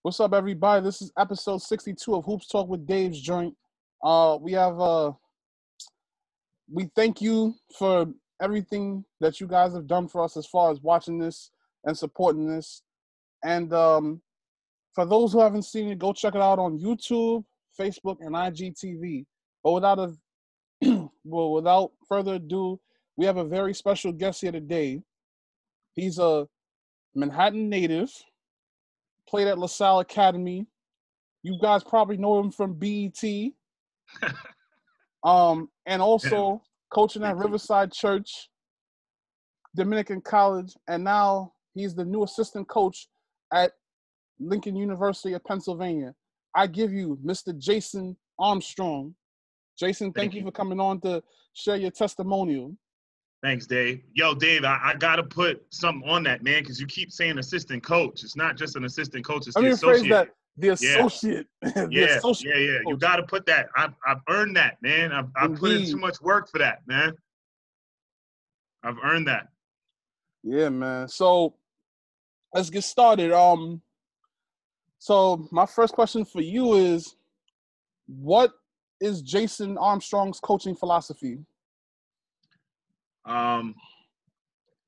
What's up, everybody? This is episode 62 of Hoops Talk with Dave's Joint. We thank you for everything that you guys have done for us as far as watching this and supporting this. And for those who haven't seen it, go check it out on YouTube, Facebook, and IGTV. But without further ado, we have a very special guest here today. He's a Manhattan native, played at Salle Academy. You guys probably know him from BET. And also coaching at Riverside Church, Dominican College, and now he's the new assistant coach at Lincoln University of Pennsylvania. I give you Mr. Jason Armstrong. Jason, thank you for coming on to share your testimonial. Thanks, Dave. Yo, Dave, I got to put something on that, man, because you keep saying assistant coach. It's not just an assistant coach. It's the associate. The associate. Yeah. You got to put that. I've earned that, man. I've put in too much work for that, man. I've earned that. Yeah, man. So let's get started. So my first question for you is, what is Jason Armstrong's coaching philosophy?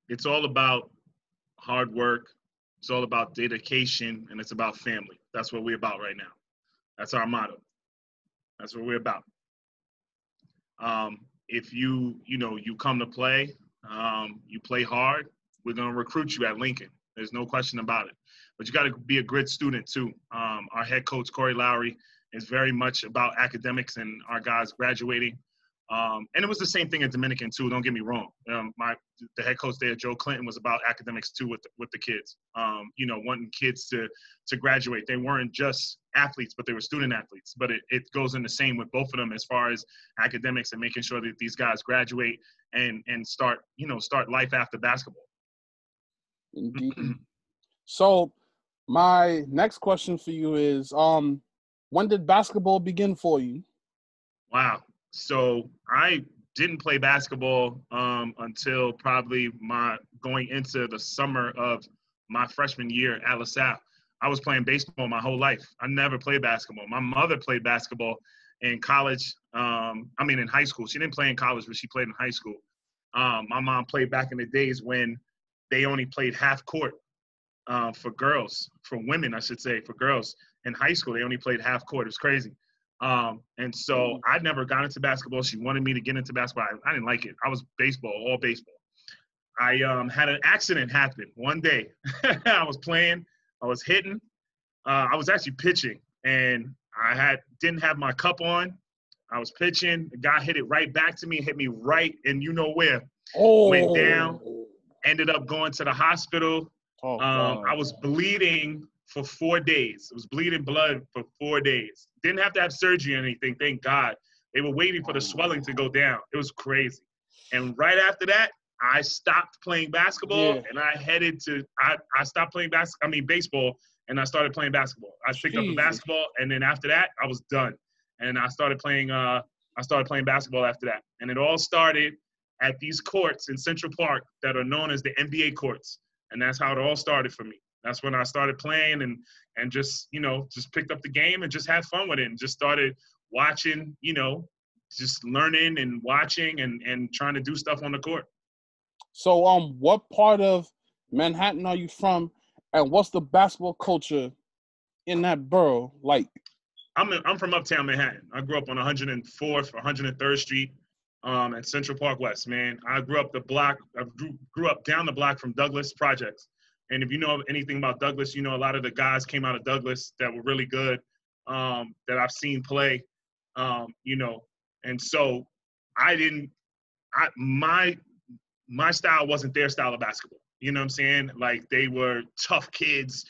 It's all about hard work. It's all about dedication, and it's about family. That's what we're about right now. That's our motto. That's what we're about. If you come to play, you play hard, we're going to recruit you at Lincoln. There's no question about it. But you got to be a good student too. Our head coach, Lowery, is very much about academics and our guys graduating. And it was the same thing at Dominican too. Don't get me wrong. The head coach there, Joe Clinton, was about academics too with the kids. Wanting kids to graduate. They weren't just athletes, but they were student athletes. But it goes in the same with both of them as far as academics and making sure that these guys graduate and start life after basketball. Indeed. So my next question for you is, when did basketball begin for you? Wow. So I didn't play basketball until probably going into the summer of my freshman year at LaSalle. I was playing baseball my whole life. I never played basketball. My mother played basketball in college. In high school. She didn't play in college, but she played in high school. My mom played back in the days when they only played half court for women, I should say, for girls. In high school, they only played half court. It was crazy. And so I never got into basketball. She wanted me to get into basketball. I didn't like it. I was all baseball. I had an accident happen one day. I was playing. I was hitting. I was actually pitching, and I didn't have my cup on. I was pitching. The guy hit it right back to me, hit me right, and you know where. Went down. Ended up going to the hospital. I was bleeding for 4 days. It was bleeding blood for 4 days. Didn't have to have surgery or anything, thank God. They were waiting for the swelling to go down. It was crazy. And right after that, I stopped playing basketball, and I stopped playing baseball, and I started playing basketball. I picked up a basketball, and then after that, I was done. And I started playing basketball after that. And it all started at these courts in Central Park that are known as the NBA courts. And that's how it all started for me. That's when I started playing and just picked up the game and just had fun with it and just started watching, just learning and watching and trying to do stuff on the court. So what part of Manhattan are you from, and what's the basketball culture in that borough like? I'm from Uptown Manhattan. I grew up on 104th, 103rd Street at Central Park West, man. I grew up grew up down the block from Douglas Projects. And if you know anything about Douglas, a lot of the guys came out of Douglas that were really good, that I've seen play, And so my style wasn't their style of basketball. You know what I'm saying? Like, they were tough kids,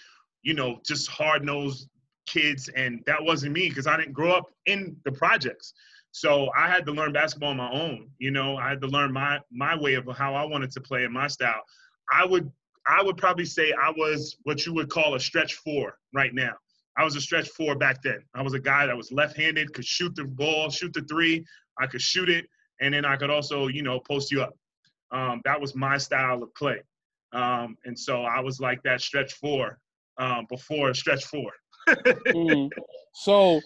just hard-nosed kids. And that wasn't me because I didn't grow up in the projects. So I had to learn basketball on my own. I had to learn my way of how I wanted to play in my style. I would probably say I was what you would call a stretch four right now. I was a stretch four back then. I was a guy that was left-handed, could shoot the ball, shoot the three. I could shoot it, and then I could also, post you up. That was my style of play. And so I was like that stretch four before stretch four. Mm. So,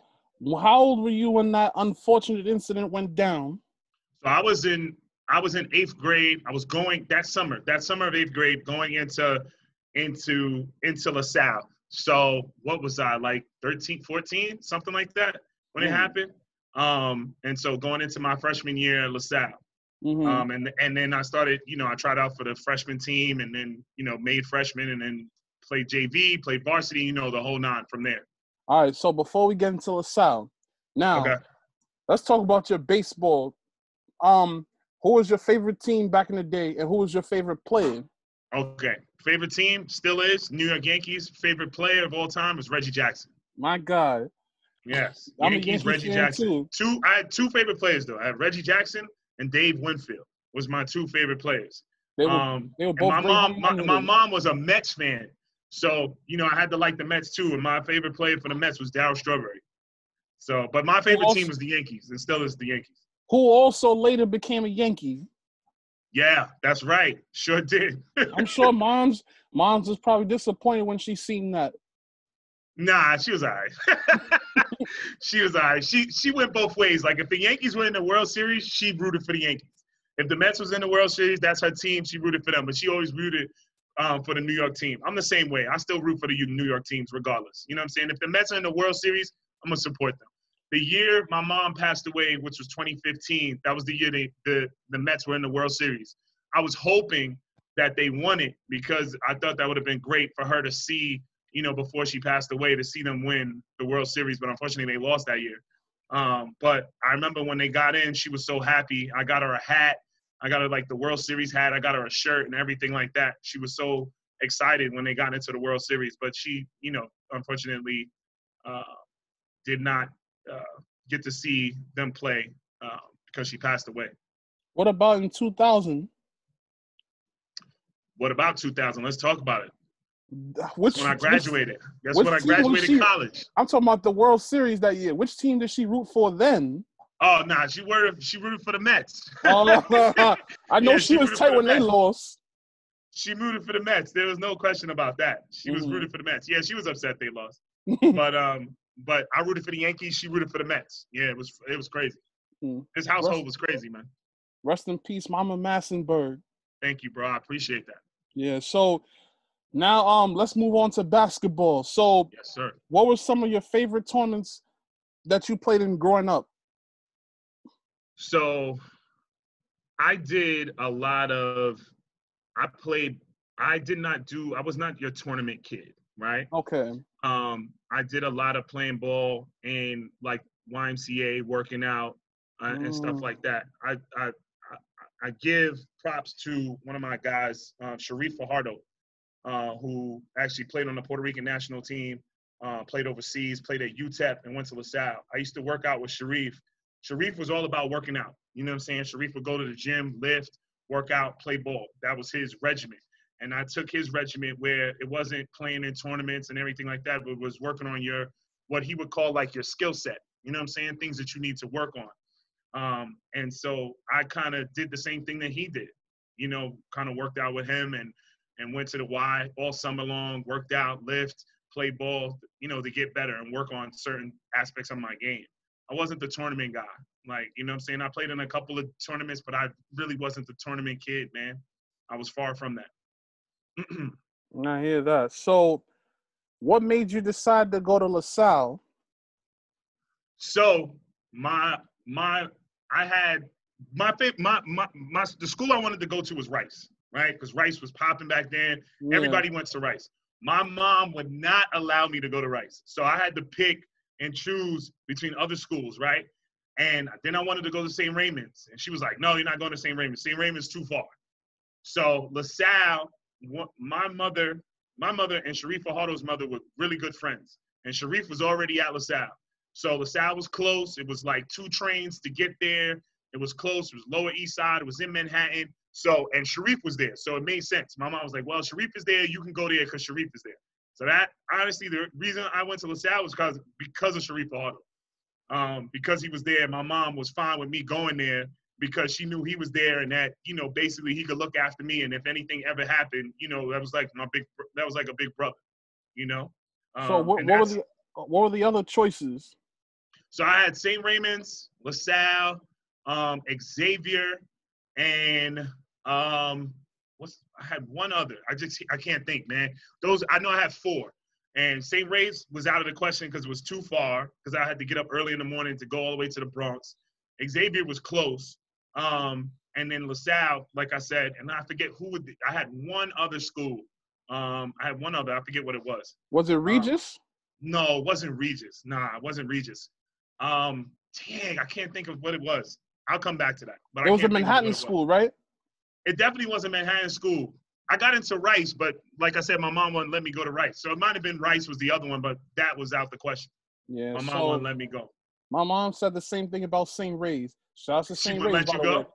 how old were you when that unfortunate incident went down? So I was in 8th grade. I was going that summer of 8th grade, going into LaSalle. So what was I, like 13, 14, something like that when it happened? And so going into my freshman year at LaSalle. Mm-hmm. And then I started, I tried out for the freshman team, and then, made freshman, and then played JV, played varsity, the whole nine from there. All right. So before we get into LaSalle, now Okay. let's talk about your baseball. Who was your favorite team back in the day, and who was your favorite player? Okay. Favorite team still is New York Yankees. Favorite player of all time is Reggie Jackson. My God. Yes. I'm a Yankees, Yankee Reggie fan Jackson. too. I had two favorite players though. I had Reggie Jackson and Dave Winfield was my two favorite players. They were And both great home run my hitters. mom was a Mets fan. So, I had to like the Mets too. And my favorite player for the Mets was Darryl Strawberry. So, but my favorite team was the Yankees, and still is the Yankees. Who also later became a Yankee. Yeah, that's right. Sure did. I'm sure mom's was probably disappointed when she seen that. Nah, she was all right. She was all right. She went both ways. Like, if the Yankees were in the World Series, she rooted for the Yankees. If the Mets was in the World Series, that's her team. She rooted for them, but she always rooted for the New York team. I'm the same way. I still root for the New York teams regardless. You know what I'm saying? If the Mets are in the World Series, I'm going to support them. The year my mom passed away, which was 2015, that was the year the Mets were in the World Series. I was hoping that they won it because I thought that would have been great for her to see, before she passed away, to see them win the World Series. But unfortunately, they lost that year. But I remember when they got in, she was so happy. I got her a hat. I got her, like, the World Series hat. I got her a shirt and everything like that. She was so excited when they got into the World Series. But she, unfortunately, did not get to see them play because she passed away. What about in 2000? What about 2000? Let's talk about it. That's when I graduated. That's when I graduated college. I'm talking about the World Series that year. Which team did she root for then? Oh, nah, she rooted for the Mets. I know she was tight when they lost. She rooted for the Mets. There was no question about that. She was rooted for the Mets. Yeah, she was upset they lost. But I rooted for the Yankees. She rooted for the Mets. Yeah, it was crazy. His household was crazy, man. Rest in peace, Mama Massenberg. Thank you, bro. I appreciate that. Yeah. So now, let's move on to basketball. So, yes, sir. What were some of your favorite tournaments that you played in growing up? So, I did a lot of. I was not your tournament kid, right? Okay. I did a lot of playing ball and, like, YMCA, working out and stuff like that. I give props to one of my guys, Sharif Fajardo, who actually played on the Puerto Rican national team, played overseas, played at UTEP, and went to LaSalle. I used to work out with Sharif. Sharif was all about working out. You know what I'm saying? Sharif would go to the gym, lift, work out, play ball. That was his regimen. And I took his regimen where it wasn't playing in tournaments and everything like that, but was working on what he would call, like, your skill set. You know what I'm saying? Things that you need to work on. And so I kind of did the same thing that he did, kind of worked out with him and went to the Y all summer long, worked out, lift, played ball, to get better and work on certain aspects of my game. I wasn't the tournament guy. Like, you know what I'm saying? I played in a couple of tournaments, but I really wasn't the tournament kid, man. I was far from that. I hear that. So what made you decide to go to LaSalle? So the school I wanted to go to was Rice, right? Because Rice was popping back then. Yeah. Everybody went to Rice. My mom would not allow me to go to Rice. So I had to pick and choose between other schools, right? And then I wanted to go to St. Raymond's. And she was like, no, you're not going to St. Raymond's. St. Raymond's too far. So LaSalle, my mother and Sharif Fajardo's mother were really good friends. And Sharif was already at LaSalle. So LaSalle was close. It was like 2 trains to get there. It was close. It was Lower East Side. It was in Manhattan. So, and Sharif was there. So it made sense. My mom was like, well, Sharif is there. You can go there because Sharif is there. So that, honestly, the reason I went to LaSalle was because of Sharif Fajardo. Because he was there, my mom was fine with me going there because she knew he was there and that, basically he could look after me. And if anything ever happened, that was like a big brother, So what what were the other choices? So I had St. Raymond's, LaSalle, Xavier, and I had one other. I can't think, man. Those I know I had 4. And St. Ray's was out of the question because it was too far, because I had to get up early in the morning to go all the way to the Bronx. Xavier was close. And then LaSalle, like I said, and I forget I had one other school. I had one other, I forget what it was. Was it Regis? No, it wasn't Regis. Nah, it wasn't Regis. Dang, I can't think of what it was. I'll come back to that. But It was a Manhattan school, right? It definitely was a Manhattan school. I got into Rice, but like I said, my mom wouldn't let me go to Rice. So it might have been Rice was the other one, but that was out the question. Yeah, my mom wouldn't let me go. My mom said the same thing about St. Ray's. Shout out to St. Ray's, let by you the go? way.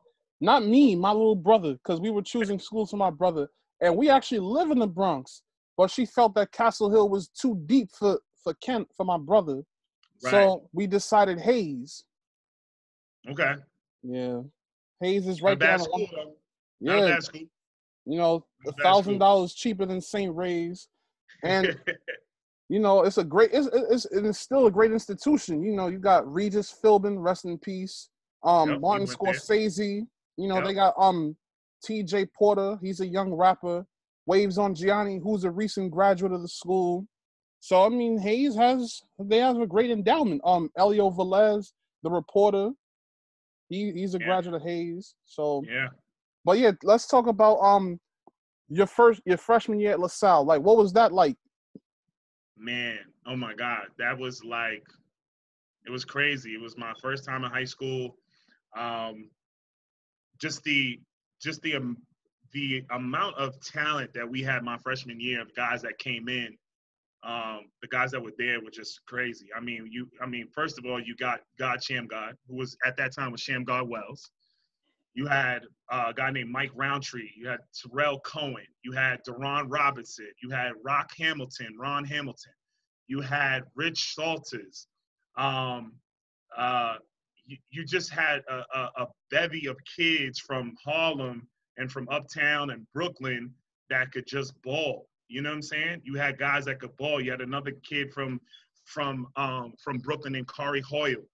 Not me, my little brother, because we were choosing schools for my brother. And we actually live in the Bronx. But she felt that Castle Hill was too deep for Kent, for my brother. Right. So we decided Hayes. Okay. Yeah. Hayes is right there. Not a bad school, though. Yeah. Not a bad school. You know, $1,000 cheaper than St. Ray's. And, you know, it's still a great institution. You know, you got Regis Philbin, rest in peace. Martin Scorsese. You know, they got T.J. Porter. He's a young rapper. Waves on Gianni, who's a recent graduate of the school. So, I mean, Hayes they have a great endowment. Elio Velez, the reporter, he's a graduate of Hayes. So, but yeah, let's talk about your freshman year at LaSalle. Like, what was that like? Man, oh my God, that was like, it was crazy. It was my first time in high school. Just the amount of talent that we had my freshman year of guys that came in, the guys that were there were just crazy. I mean, first of all, you got God Shammgod, who was at that time was Shammgod Wells. You had a guy named Mike Roundtree. You had Terrell Cohen. You had Deron Robinson. You had Ron Hamilton. You had Rich Salters. You just had a bevy of kids from Harlem and from Uptown and Brooklyn that could just ball. You know what I'm saying? You had guys that could ball. You had another kid from Brooklyn named Kari Hoyle.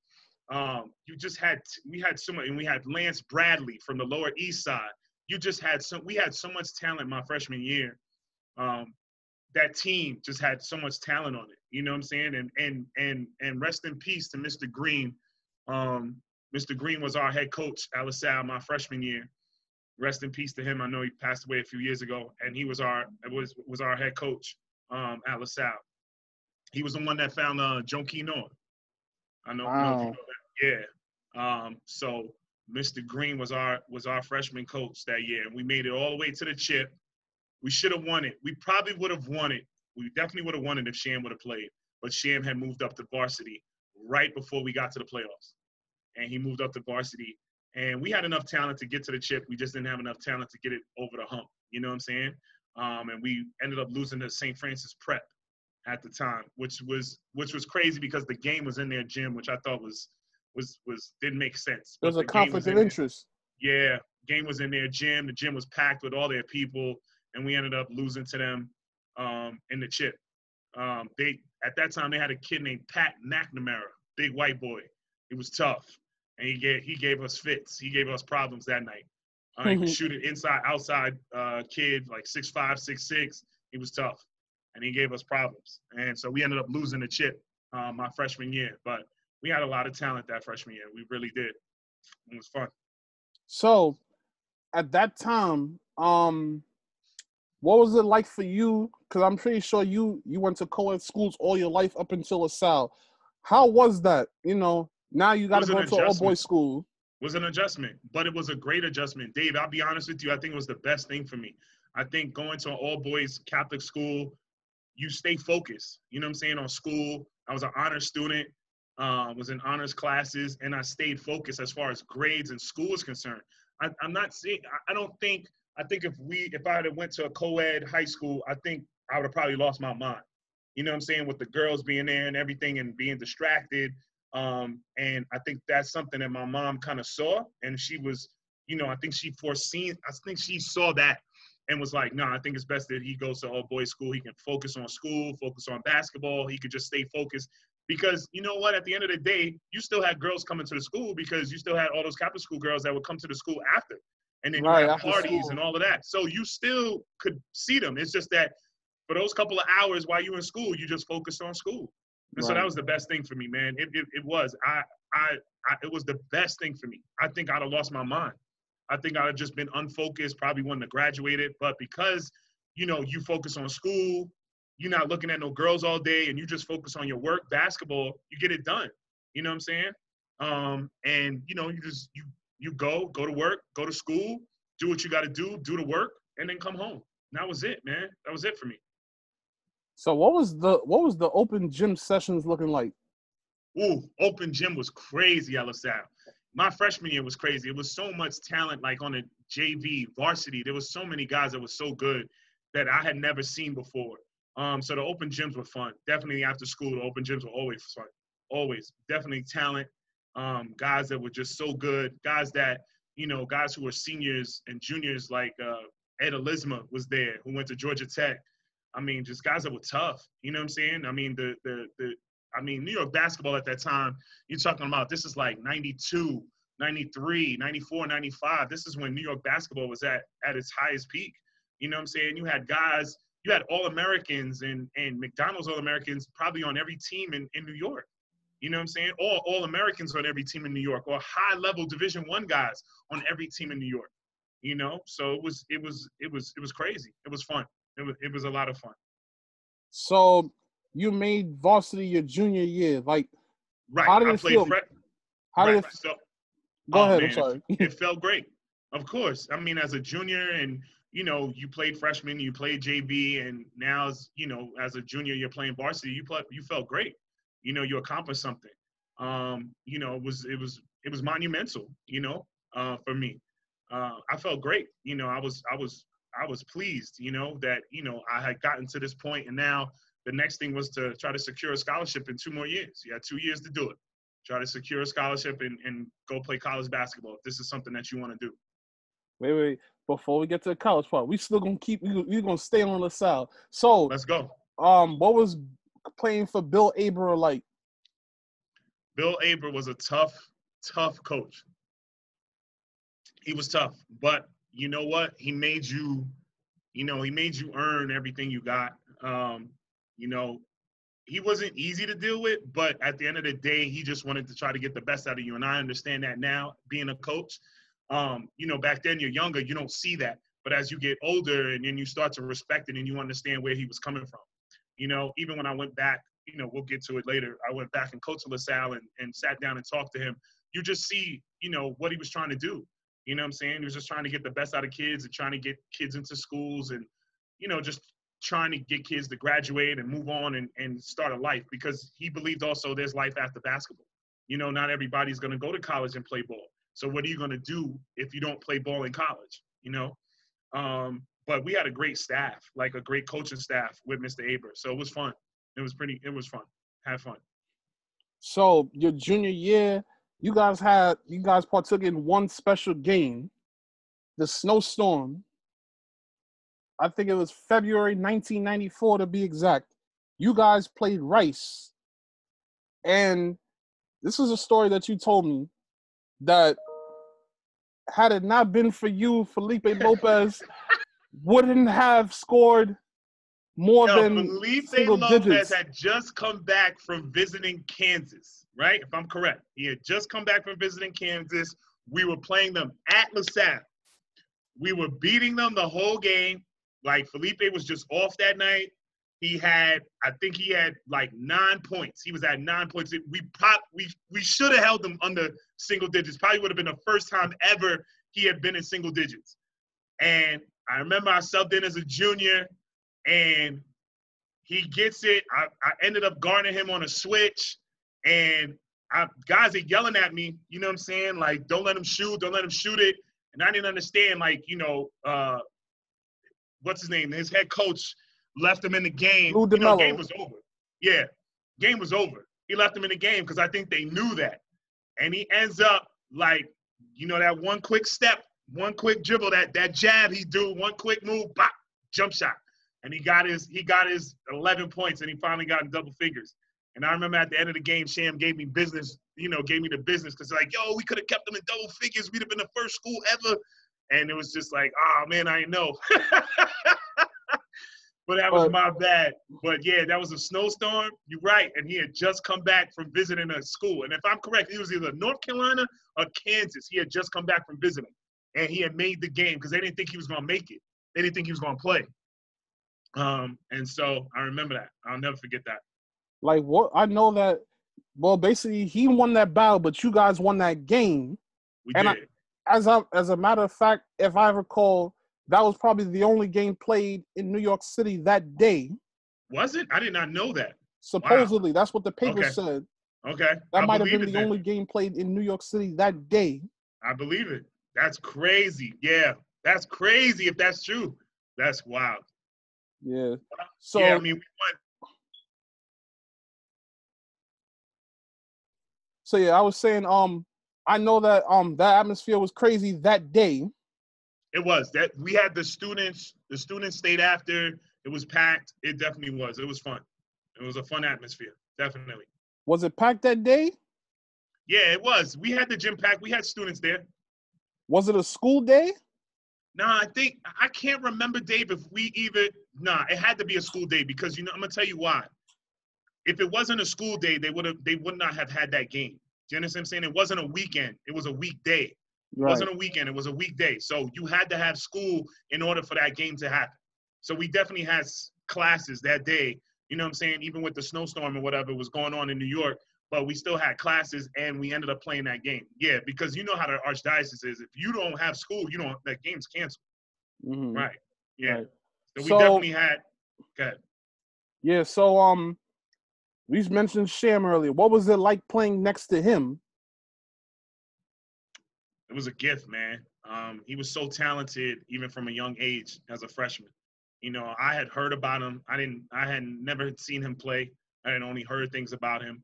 We had so much, and we had Lance Bradley from the Lower East Side. We had so much talent my freshman year. That team just had so much talent on it. You know what I'm saying? And rest in peace to Mr. Green. Mr. Green was our head coach at LaSalle my freshman year. Rest in peace to him. I know he passed away a few years ago, and he was our head coach at LaSalle. He was the one that found Joe Keenor. I know, know if you know that. Yeah. So Mr. Green was our freshman coach that year, and we made it all the way to the chip. We should have won it. We probably would have won it. We definitely would have won it if Sham would have played. But Sham had moved up to varsity right before we got to the playoffs. And he moved up to varsity. And we had enough talent to get to the chip. We just didn't have enough talent to get it over the hump. You know what I'm saying? And we ended up losing to St. Francis Prep at the time, which was crazy because the game was in their gym, which I thought was didn't make sense. There was a conflict of interest. Yeah, game was in their gym. The gym was packed with all their people, and we ended up losing to them in the chip. At that time they had a kid named Pat McNamara, big white boy. He was tough, and he gave us fits. He gave us problems that night. He could shoot it inside, outside kid, like 6'5", 6'6". He was tough, and he gave us problems. And so we ended up losing the chip my freshman year. But we had a lot of talent that freshman year. We really did. It was fun. So at that time, what was it like for you? Because I'm pretty sure you went to co-ed schools all your life up until LaSalle. How was that? You know, now you got to go to all-boys school. It was an adjustment, but it was a great adjustment. Dave, I'll be honest with you, I think it was the best thing for me. I think going to an all-boys Catholic school, you stay focused, you know what I'm saying, on school. I was an honors student, was in honors classes, and I stayed focused as far as grades and school is concerned. I think if I had went to a co-ed high school, I think I would have probably lost my mind. You know what I'm saying? With the girls being there and everything and being distracted. And I think that's something that my mom kind of saw. And she was, you know, I think she saw that and was like, no, I think it's best that he goes to all boys school. He can focus on school, focus on basketball. He could just stay focused because you know what? At the end of the day, you still had girls coming to the school because you still had all those Catholic school girls that would come to the school after. And then Right, you have after parties school. and all of that. So you still could see them. It's just that for those couple of hours while you were in school, you just focused on school. And so that Right. was the best thing for me, man. It was. It was the best thing for me. I think I'd have lost my mind. I think I'd have just been unfocused, probably wouldn't have graduated. But because, you know, you focus on school, you're not looking at no girls all day, and you just focus on your work, basketball, you get it done. You know what I'm saying? And, you know, you go to work, go to school, do what you got to do the work, and then come home. And that was it, man. That was it for me. So what was the open gym sessions looking like? Ooh, open gym was crazy, LaSalle. My freshman year was crazy. It was so much talent, like on the JV varsity. There was so many guys that were so good that I had never seen before. So the open gyms were fun. Definitely after school, the open gyms were always fun. Always. Definitely talent. Guys that were just so good. Guys that, you know, guys who were seniors and juniors like Ed Elisma was there, who went to Georgia Tech. I mean, just guys that were tough. You know what I'm saying? I mean, New York basketball at that time, you're talking about this is like 92, 93, 94, 95. This is when New York basketball was at its highest peak. You know what I'm saying? You had guys, you had All-Americans and McDonald's All-Americans probably on every team in New York. You know what I'm saying? All-Americans on every team in New York, or high-level Division I guys on every team in New York. You know, so it was crazy. It was fun. It was a lot of fun. So you made varsity your junior year. Like, Right. how did I it played feel? How did it? So, Go ahead. man, I'm sorry. it felt great. Of course. I mean, as a junior, and you know, you played freshman, you played JV, and now as you know, as a junior, you're playing varsity. You felt great. You know, you accomplished something. You know, it was monumental. You know, for me, I felt great. You know, I was pleased. You know that I had gotten to this point, and now the next thing was to try to secure a scholarship in 2 more years. You had 2 years to do it. Try to secure a scholarship and go play college basketball if this is something that you want to do. Wait. Before we get to the college part, we still gonna we're gonna stay on LaSalle. So, Let's go. what was playing for Bill Aber like? Bill Aber was a tough coach. He was tough, but you know what? He made you earn everything you got. You know, he wasn't easy to deal with, but at the end of the day, he just wanted to try to get the best out of you. And I understand that now, being a coach. You know, back then you're younger, you don't see that. But as you get older and then you start to respect it and you understand where he was coming from. You know, even when I went back, you know, we'll get to it later. I went back and coached LaSalle and sat down and talked to him. You just see, you know, what he was trying to do. You know what I'm saying? He was just trying to get the best out of kids and trying to get kids into schools and, you know, just trying to get kids to graduate and move on and start a life, because he believed also there's life after basketball. You know, not everybody's going to go to college and play ball. So what are you going to do if you don't play ball in college, you know? But we had a great staff, like a great coaching staff with Mr. Aber. So it was fun. It was fun. Had fun. So your junior year, you guys partook in one special game, the snowstorm. I think it was February 1994 to be exact. You guys played Rice. And this is a story that you told me that had it not been for you, Felipe Lopez wouldn't have scored more than Felipe single Lopez digits. had just come back from visiting Kansas, right? If I'm correct. He had just come back from visiting Kansas. We were playing them at LaSalle. We were beating them the whole game. Like, Felipe was just off that night. I think he had like 9 points. He was at 9 points. We should have held them under single digits. Probably would have been the first time ever he had been in single digits. And I remember I subbed in as a junior, and he gets it. I ended up guarding him on a switch, and guys are yelling at me, you know what I'm saying? Like, don't let him shoot it. And I didn't understand, like, you know, what's his name? His head coach left him in the game. Lou You know, DeMello. game was over. Yeah, game was over. He left him in the game because I think they knew that. And he ends up, like, you know, that one quick step one quick dribble, that jab he do, one quick move, bop, jump shot. And he got his 11 points, and he finally got in double figures. And I remember at the end of the game, Sham gave me business, gave me the business because like, yo, we could have kept them in double figures. We'd have been the first school ever. And it was just like, oh, man, I know. But that was my bad. But, yeah, that was a snowstorm. You're right. And he had just come back from visiting a school. And if I'm correct, he was either North Carolina or Kansas. He had just come back from visiting. And he had made the game because they didn't think he was going to make it. They didn't think he was going to play. And so I remember that. I'll never forget that. Like, what? I know that, well, basically, he won that battle, but you guys won that game. We did. As a matter of fact, if I recall, that was probably the only game played in New York City that day. Was it? I did not know that. Supposedly, that's what the paper said. Okay. That might have been the only game played in New York City that day. I believe it. That's crazy. Yeah, that's crazy if that's true. That's wild. Yeah. So, yeah, I mean, we won. So, yeah, I was saying, I know that that atmosphere was crazy that day. It was. That we had the students stayed after. It was packed. It definitely was. It was fun. It was a fun atmosphere. Definitely. Was it packed that day? Yeah, it was. We had the gym packed. We had students there. Was it a school day? Nah, I can't remember, Dave, if we even it had to be a school day because I'm gonna tell you why. If it wasn't a school day, they would not have had that game. Do you understand what I'm saying? It wasn't a weekend. It was a weekday. Right. It wasn't a weekend. It was a weekday. So you had to have school in order for that game to happen. So we definitely had classes that day, you know what I'm saying? Even with the snowstorm and whatever was going on in New York, but we still had classes and we ended up playing that game. Yeah, because you know how the archdiocese is. If you don't have school, that game's canceled. Mm-hmm. Right. Yeah. Right. So we definitely had, go ahead. Yeah, so we mentioned Sham earlier. What was it like playing next to him? It was a gift, man. He was so talented, even from a young age as a freshman. I had heard about him. I had never seen him play. I had only heard things about him.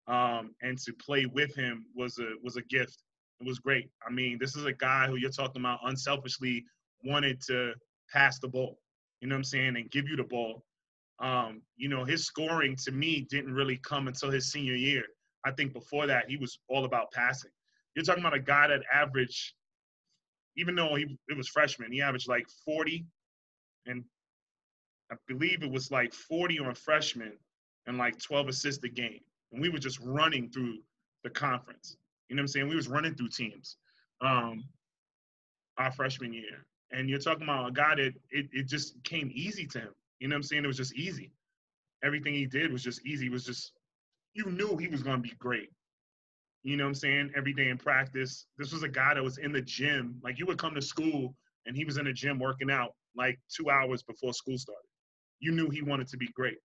And to play with him was a gift. It was great. I mean, this is a guy who you're talking about unselfishly wanted to pass the ball, you know what I'm saying, and give you the ball. His scoring to me didn't really come until his senior year. I think before that, he was all about passing. You're talking about a guy that averaged, even though it was freshman, he averaged like 40, and I believe it was like 40 on freshman and like 12 assists a game. And we were just running through the conference. You know what I'm saying? We was running through teams our freshman year. And you're talking about a guy that it just came easy to him. You know what I'm saying? It was just easy. Everything he did was just easy. It was just, you knew he was going to be great. You know what I'm saying? Every day in practice. This was a guy that was in the gym. Like, you would come to school and he was in the gym working out like 2 hours before school started. You knew he wanted to be great.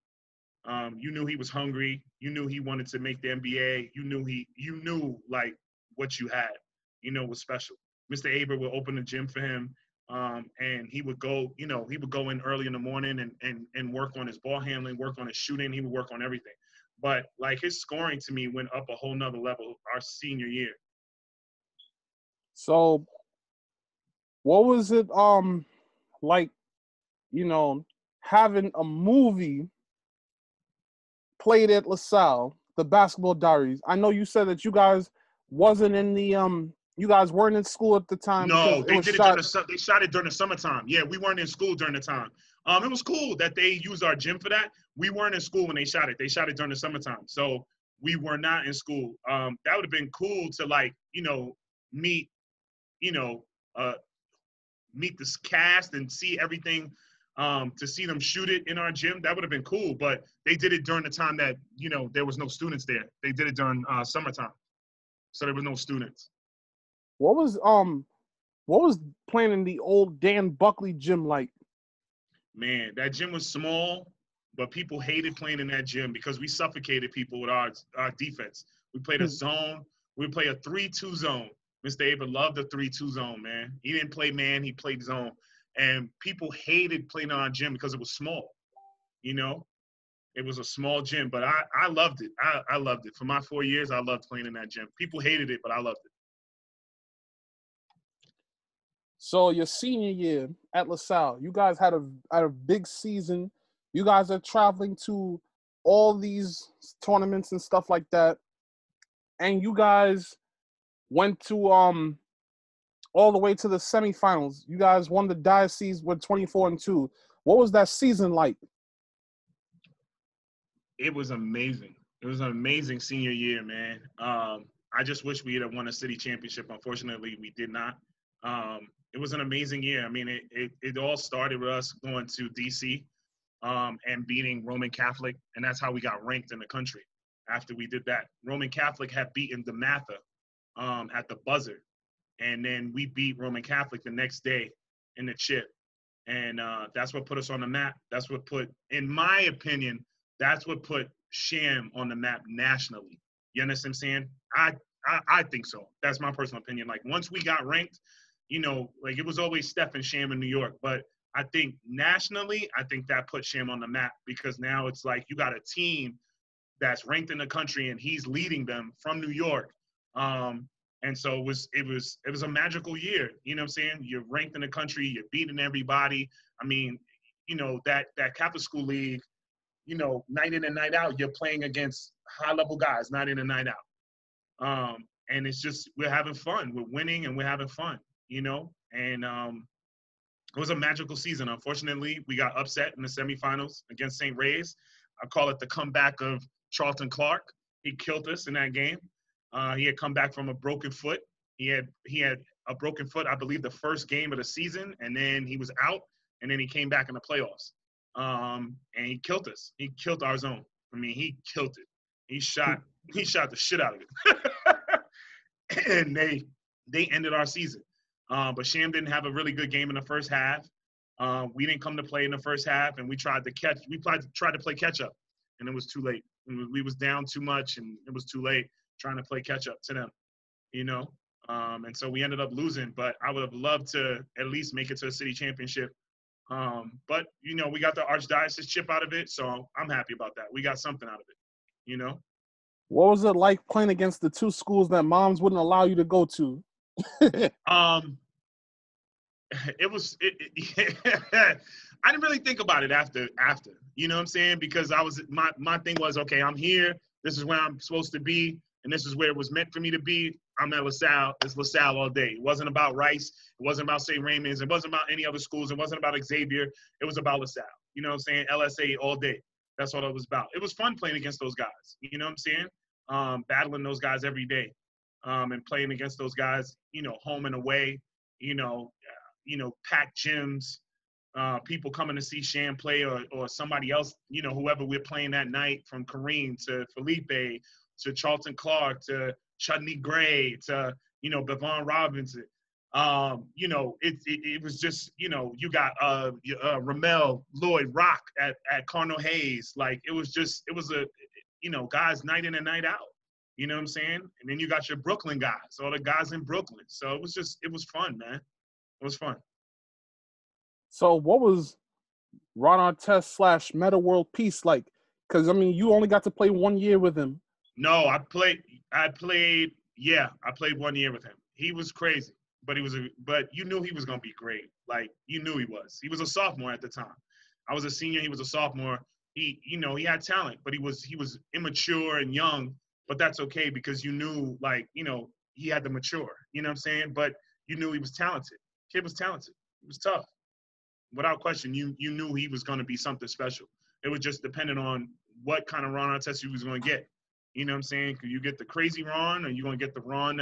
You knew he was hungry. You knew he wanted to make the NBA. You knew like what you had, was special. Mr. Aber would open the gym for him. And he would go in early in the morning and work on his ball handling, work on his shooting. He would work on everything. But like, his scoring to me went up a whole nother level our senior year. So what was it like, having a movie played at LaSalle, The Basketball Diaries? I know you said that you guys wasn't in the you guys weren't in school at the time. No, they shot it during the summertime. Yeah, we weren't in school during the time. It was cool that they used our gym for that. We weren't in school when they shot it. They shot it during the summertime. So we were not in school. That would have been cool to meet this cast and see everything, to see them shoot it in our gym. That would have been cool. But they did it during the time that, there was no students there. They did it during summertime. So there was no students. What was playing in the old Dan Buckley gym like? Man, that gym was small, but people hated playing in that gym because we suffocated people with our defense. We played a zone. We play a 3-2 zone. Mr. Aber loved the 3-2 zone, man. He didn't play man. He played zone. And people hated playing in our gym because it was small. It was a small gym, but I loved it. I loved it. For my 4 years, I loved playing in that gym. People hated it, but I loved it. So your senior year at LaSalle, you guys had a big season. You guys are traveling to all these tournaments and stuff like that, and you guys went to all the way to the semifinals. You guys won the diocese with 24-2. What was that season like? It was amazing. It was an amazing senior year, man. I just wish we had won a city championship. Unfortunately, we did not. It was an amazing year. I mean, it all started with us going to DC and beating Roman Catholic, and that's how we got ranked in the country. After we did that, Roman Catholic had beaten DeMatha at the buzzer, and then we beat Roman Catholic the next day in the chip, and that's what put us on the map. That's what put, in my opinion, that's what put Sham on the map nationally. You understand what I'm saying? I think so. That's my personal opinion. Like, once we got ranked, you know, like, it was always Steph and Sham in New York, but I think nationally, I think that put Sham on the map, because now it's like you got a team that's ranked in the country and he's leading them from New York. And so it was a magical year. You know what I'm saying? You're ranked in the country, you're beating everybody. I mean, you know, that Catholic school league, you know, night in and night out, you're playing against high-level guys, night in and night out. And it's just, we're having fun. We're winning and we're having fun, you know? And it was a magical season. Unfortunately, we got upset in the semifinals against St. Ray's. I call it the comeback of Charlton Clark. He killed us in that game. He had come back from a broken foot. He had a broken foot, I believe, the first game of the season, and then he was out, and then he came back in the playoffs. And he killed us. He killed our zone. I mean, he killed it. He shot the shit out of it. And they ended our season. But Sham didn't have a really good game in the first half. We didn't come to play in the first half, and we tried to play catch up, and it was too late. We was down too much, and it was too late trying to play catch up to them, you know? And so we ended up losing, but I would have loved to at least make it to a city championship. But, you know, we got the archdiocese chip out of it, so I'm happy about that. We got something out of it, you know? What was it like playing against the two schools that moms wouldn't allow you to go to? I didn't really think about it after, you know what I'm saying? Because my thing was, okay, I'm here. This is where I'm supposed to be. And this is where it was meant for me to be. I'm at LaSalle. It's LaSalle all day. It wasn't about Rice. It wasn't about St. Raymond's. It wasn't about any other schools. It wasn't about Xavier. It was about LaSalle. You know what I'm saying? LSA all day. That's what it was about. It was fun playing against those guys. You know what I'm saying? Battling those guys every day. And playing against those guys, you know, home and away, you know, packed gyms, people coming to see Sham play or somebody else, you know, whoever we're playing that night, from Kareem to Felipe to Charlton Clark to Chudney Gray to, you know, Bevon Robinson. You know, it was just, you know, you got Ramel Lloyd Rock at Cardinal Hayes. Like, it was a, you know, guys night in and night out. You know what I'm saying? And then you got your Brooklyn guys, all the guys in Brooklyn. So it was fun, man. It was fun. So what was Ron Artest / Metta World Peace like? Because, I mean, you only got to play 1 year with him. No, I played 1 year with him. He was crazy, but you knew he was going to be great. Like, you knew he was. He was a sophomore at the time. I was a senior. He was a sophomore. He, you know, he had talent, but he was immature and young, but that's okay, because you knew, like, you know, he had to mature, you know what I'm saying? But you knew he was talented. Kid was talented. He was tough. Without question, you knew he was going to be something special. It was just dependent on what kind of Ron Artest you was going to get. You know what I'm saying? Could you get the crazy Ron, or you going to get the Ron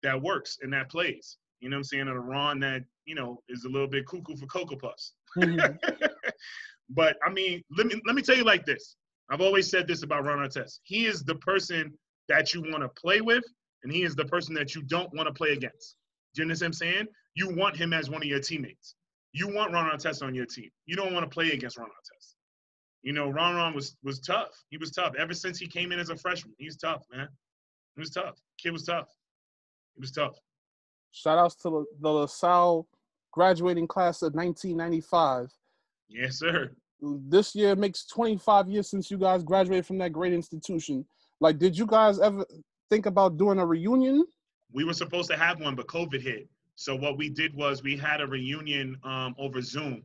that works and that plays? You know what I'm saying? Or the Ron that, you know, is a little bit cuckoo for Cocoa Puffs. Mm-hmm. But, I mean, let me tell you like this. I've always said this about Ron Artest. He is the person that you want to play with, and he is the person that you don't want to play against. Do you understand what I'm saying? You want him as one of your teammates. You want Ron Artest on your team. You don't want to play against Ron Artest. You know, Ron was tough. He was tough. Ever since he came in as a freshman, he's tough, man. He was tough. Kid was tough. He was tough. Shout outs to the LaSalle graduating class of 1995. Yes, sir. This year makes 25 years since you guys graduated from that great institution. Like, did you guys ever think about doing a reunion? We were supposed to have one, but COVID hit. So what we did was we had a reunion over Zoom,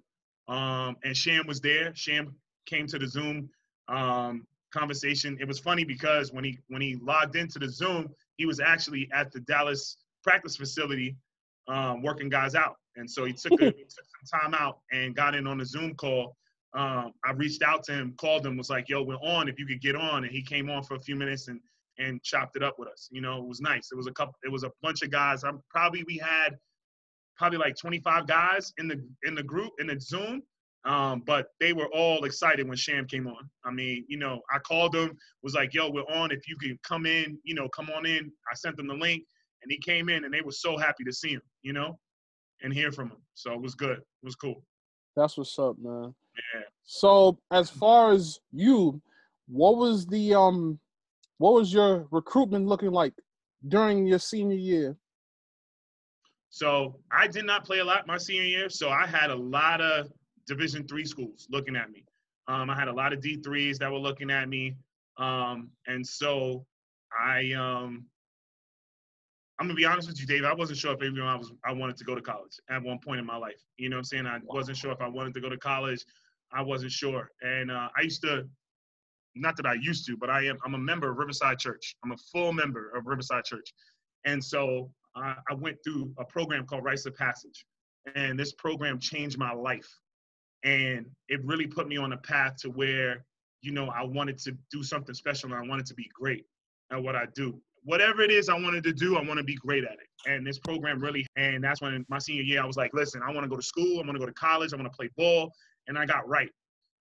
and Sham was there. Sham came to the Zoom conversation. It was funny because when he logged into the Zoom, he was actually at the Dallas practice facility working guys out. And so he took some time out and got in on the Zoom call. I reached out to him, called him, was like, yo, we're on, if you could get on. And he came on for a few minutes and chopped it up with us. You know, it was nice. It was a bunch of guys. We had probably like 25 guys in the group, in the Zoom. But they were all excited when Sham came on. I mean, you know, I called him, was like, yo, we're on, if you can come in, you know, come on in. I sent them the link and he came in and they were so happy to see him, you know, and hear from him. So it was good. It was cool. That's what's up, man. Yeah. So as far as you, what was your recruitment looking like during your senior year? So I did not play a lot my senior year. So I had a lot of Division III schools looking at me. I had a lot of D3s that were looking at me. And so I'm gonna be honest with you, Dave. I wasn't sure if I wanted to go to college at one point in my life. You know what I'm saying? I wasn't sure if I wanted to go to college. I wasn't sure. And I used to, not that I used to, but I'm a member of Riverside Church. I'm a full member of Riverside Church. And so I went through a program called Rites of Passage. And this program changed my life. And it really put me on a path to where, you know, I wanted to do something special and I wanted to be great at what I do. Whatever it is I wanted to do, I want to be great at it. And this program really, and that's when my senior year, I was like, listen, I want to go to school, I want to go to college, I want to play ball, and I got right.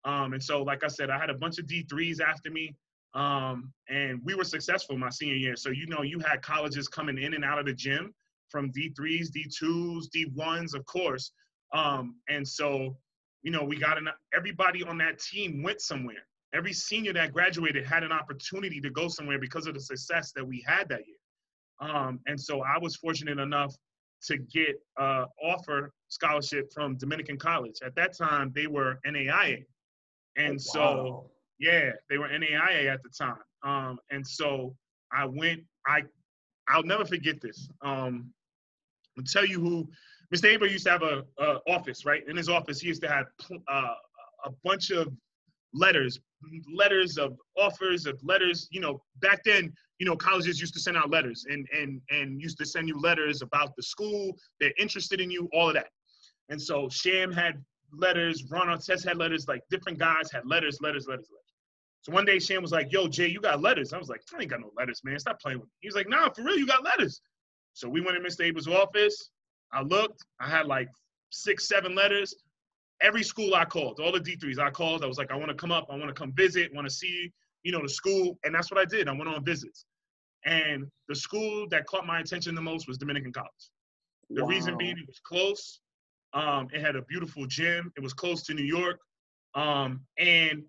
And so, like I said, I had a bunch of D3s after me, and we were successful my senior year. So, you know, you had colleges coming in and out of the gym from D3s, D2s, D1s, of course. And so, you know, everybody on that team went somewhere. Every senior that graduated had an opportunity to go somewhere because of the success that we had that year. And so I was fortunate enough to get an offer scholarship from Dominican College. At that time, they were NAIA. And so, yeah, they were NAIA at the time. And so I went, I'll never forget this. I'll tell you who, Mr. Aber used to have a office, right? In his office, he used to have a bunch of letters of offers of letters. You know, back then, you know, colleges used to send out letters and used to send you letters about the school, they're interested in you, all of that. And so Sham had letters, Ron Artest had letters, like different guys had letters. So one day Sham was like, yo, Jay, you got letters. I was like, I ain't got no letters, man. Stop playing with me. He was like, nah, for real, you got letters. So we went in Mr. Aber's office. I looked. I had like 6, 7 letters. Every school I called, all the D3s I called. I was like, I want to come up. I want to come visit. Want to see, you know, the school. And that's what I did. I went on visits. And the school that caught my attention the most was Dominican College. The reason being, it was close. It had a beautiful gym. It was close to New York. And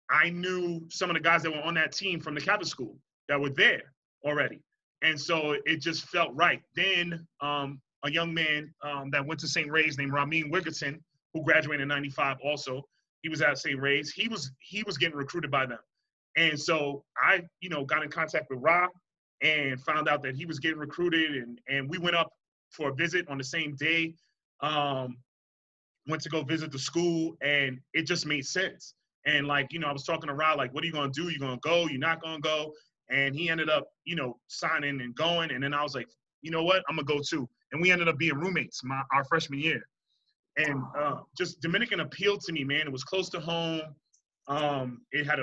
I knew some of the guys that were on that team from the Catholic school that were there already. And so it just felt right. Then a young man that went to St. Ray's named Ramin Wiggerton, who graduated in '95 also, he was at St. Ray's. He was getting recruited by them. And so I, you know, got in contact with Ra and found out that he was getting recruited. And we went up for a visit on the same day. Went to go visit the school, and it just made sense. And like, you know, I was talking to Ra, like, what are you going to do? You going to go? You're not going to go? And he ended up, you know, signing and going. And then I was like, you know what? I'm going to go too. And we ended up being roommates our freshman year. And just Dominican appealed to me, man. It was close to home. It had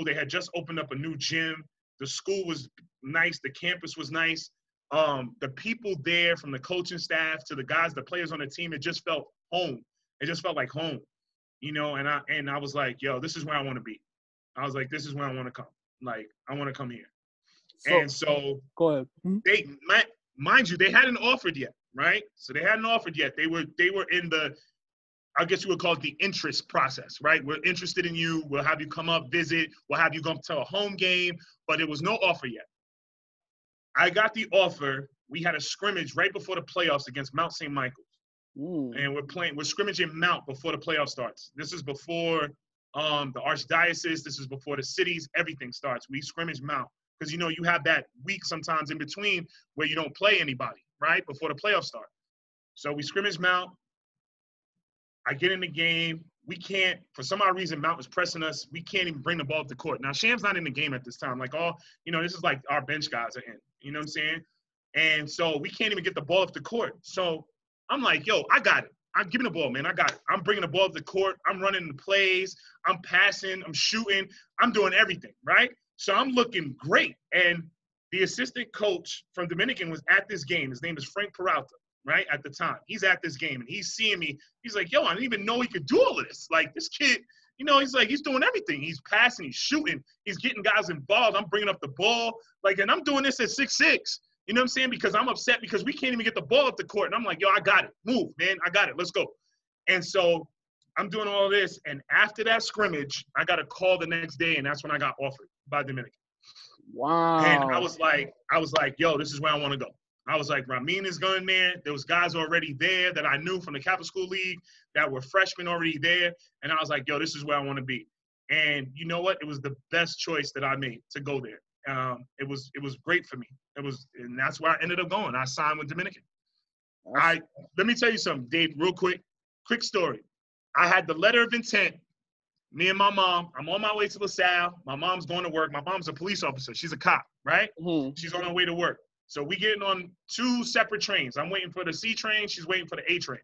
they had just opened up a new gym. The school was nice. The campus was nice. The people there, from the coaching staff to the guys, the players on the team, it just felt home. It just felt like home, you know? And I was like, yo, this is where I want to be. I was like, this is where I want to come. Like, I want to come here. So go ahead. They, mind you, they hadn't offered yet, right? So they hadn't offered yet. They were in the, I guess you would call it the interest process, right? We're interested in you. We'll have you come up, visit. We'll have you come to a home game, but there was no offer yet. I got the offer. We had a scrimmage right before the playoffs against Mount St. Michael's. And we're scrimmaging Mount before the playoff starts. This is before the archdiocese. This is before the cities. Everything starts. We scrimmage Mount because, you know, you have that week sometimes in between where you don't play anybody, right, before the playoffs start. So we scrimmage Mount. I get in the game. We can't, for some odd reason, Mount was pressing us. We can't even bring the ball up the court. Now, Sham's not in the game at this time. Like, this is like our bench guys are in. You know what I'm saying? And so we can't even get the ball up the court. So I'm like, yo, I got it. I'm giving the ball, man. I got it. I'm bringing the ball up the court. I'm running the plays. I'm passing. I'm shooting. I'm doing everything, right? So I'm looking great. And the assistant coach from Dominican was at this game. His name is Frank Peralta, right, at the time. He's at this game, and he's seeing me. He's like, yo, I didn't even know he could do all of this. Like, this kid, he's like, he's doing everything. He's passing. He's shooting. He's getting guys involved. I'm bringing up the ball. Like, and I'm doing this at 6'6". You know what I'm saying? Because I'm upset because we can't even get the ball up the court. And I'm like, yo, I got it. Move, man. I got it. Let's go. And so I'm doing all of this. And after that scrimmage, I got a call the next day, and that's when I got offered by Dominican. Wow. And I was like, yo, this is where I want to go. I was like, Ramin is going there. There was guys already there that I knew from the Catholic School League that were freshmen already there. And I was like, yo, this is where I want to be. And you know what? It was the best choice that I made to go there. It was great for me. And that's where I ended up going. I signed with Dominican. Let me tell you something, Dave, real quick story. I had the letter of intent. Me and my mom, I'm on my way to LaSalle. My mom's going to work. My mom's a police officer. She's a cop, right? Mm-hmm. She's on her way to work. So we getting on 2 separate trains. I'm waiting for the C train. She's waiting for the A train.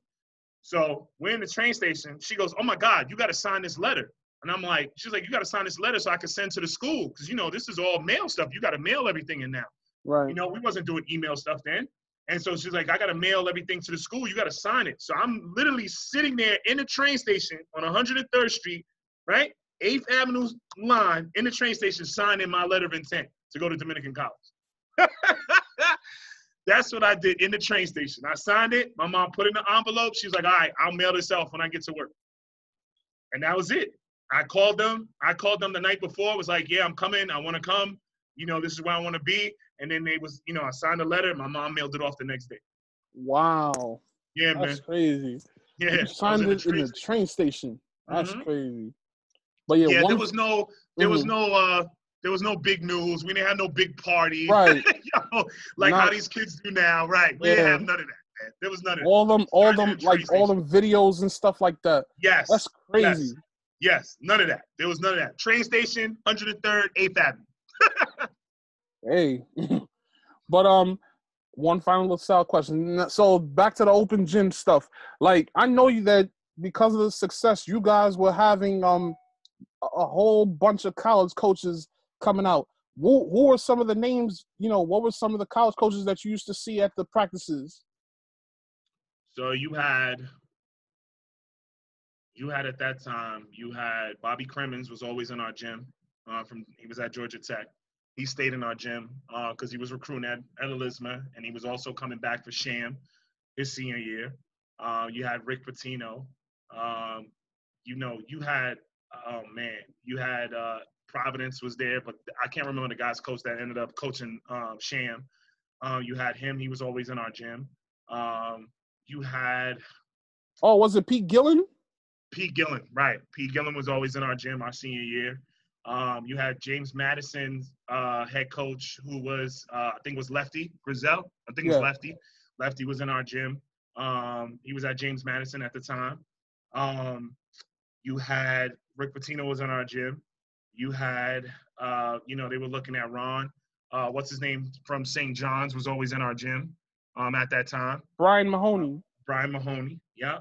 So we're in the train station. She goes, oh my God, you got to sign this letter. And I'm like, she's like, you got to sign this letter so I can send to the school. Because, this is all mail stuff. You got to mail everything in now. Right. We wasn't doing email stuff then. And so she's like, I got to mail everything to the school. You got to sign it. So I'm literally sitting there in the train station on 103rd Street, right? 8th Avenue line in the train station signing my letter of intent to go to Dominican College. That's what I did in the train station. I signed it. My mom put it in the envelope. She was like, all right, I'll mail this off when I get to work. And that was it. I called them the night before. I was like, yeah, I'm coming. I want to come. This is where I want to be. And then I signed the letter. My mom mailed it off the next day. Wow. Yeah, That's man. That's crazy. Yeah. You signed it in the train station. That's mm-hmm. crazy. But yeah, there was no big news. We didn't have no big party. Right. How these kids do now. Right. We didn't have none of that, man. There was none of that. All them videos and stuff like that. Yes. That's crazy. Yes. None of that. There was none of that. Train station, 103rd, 8th Avenue. Hey. But one final LaSalle question. So back to the open gym stuff. Like, I know that because of the success, you guys were having a whole bunch of college coaches coming out. Who were some of the names, what were some of the college coaches that you used to see at the practices? So you had at that time, Bobby Cremens was always in our gym. He was at Georgia Tech. He stayed in our gym because he was recruiting at Elisma, and he was also coming back for Sham his senior year. You had Rick Pitino. You had Providence was there, but I can't remember the guy's coach that ended up coaching Sham. You had him. He was always in our gym. You had – was it Pete Gillen? Pete Gillen, right. Pete Gillen was always in our gym our senior year. You had James Madison's head coach who was, I think was Lefty Grizel. I think it was Lefty. Lefty was in our gym. He was at James Madison at the time. You had Rick Pitino was in our gym. You had, they were looking at Ron. What's his name from St. John's was always in our gym at that time. Brian Mahoney. Yeah.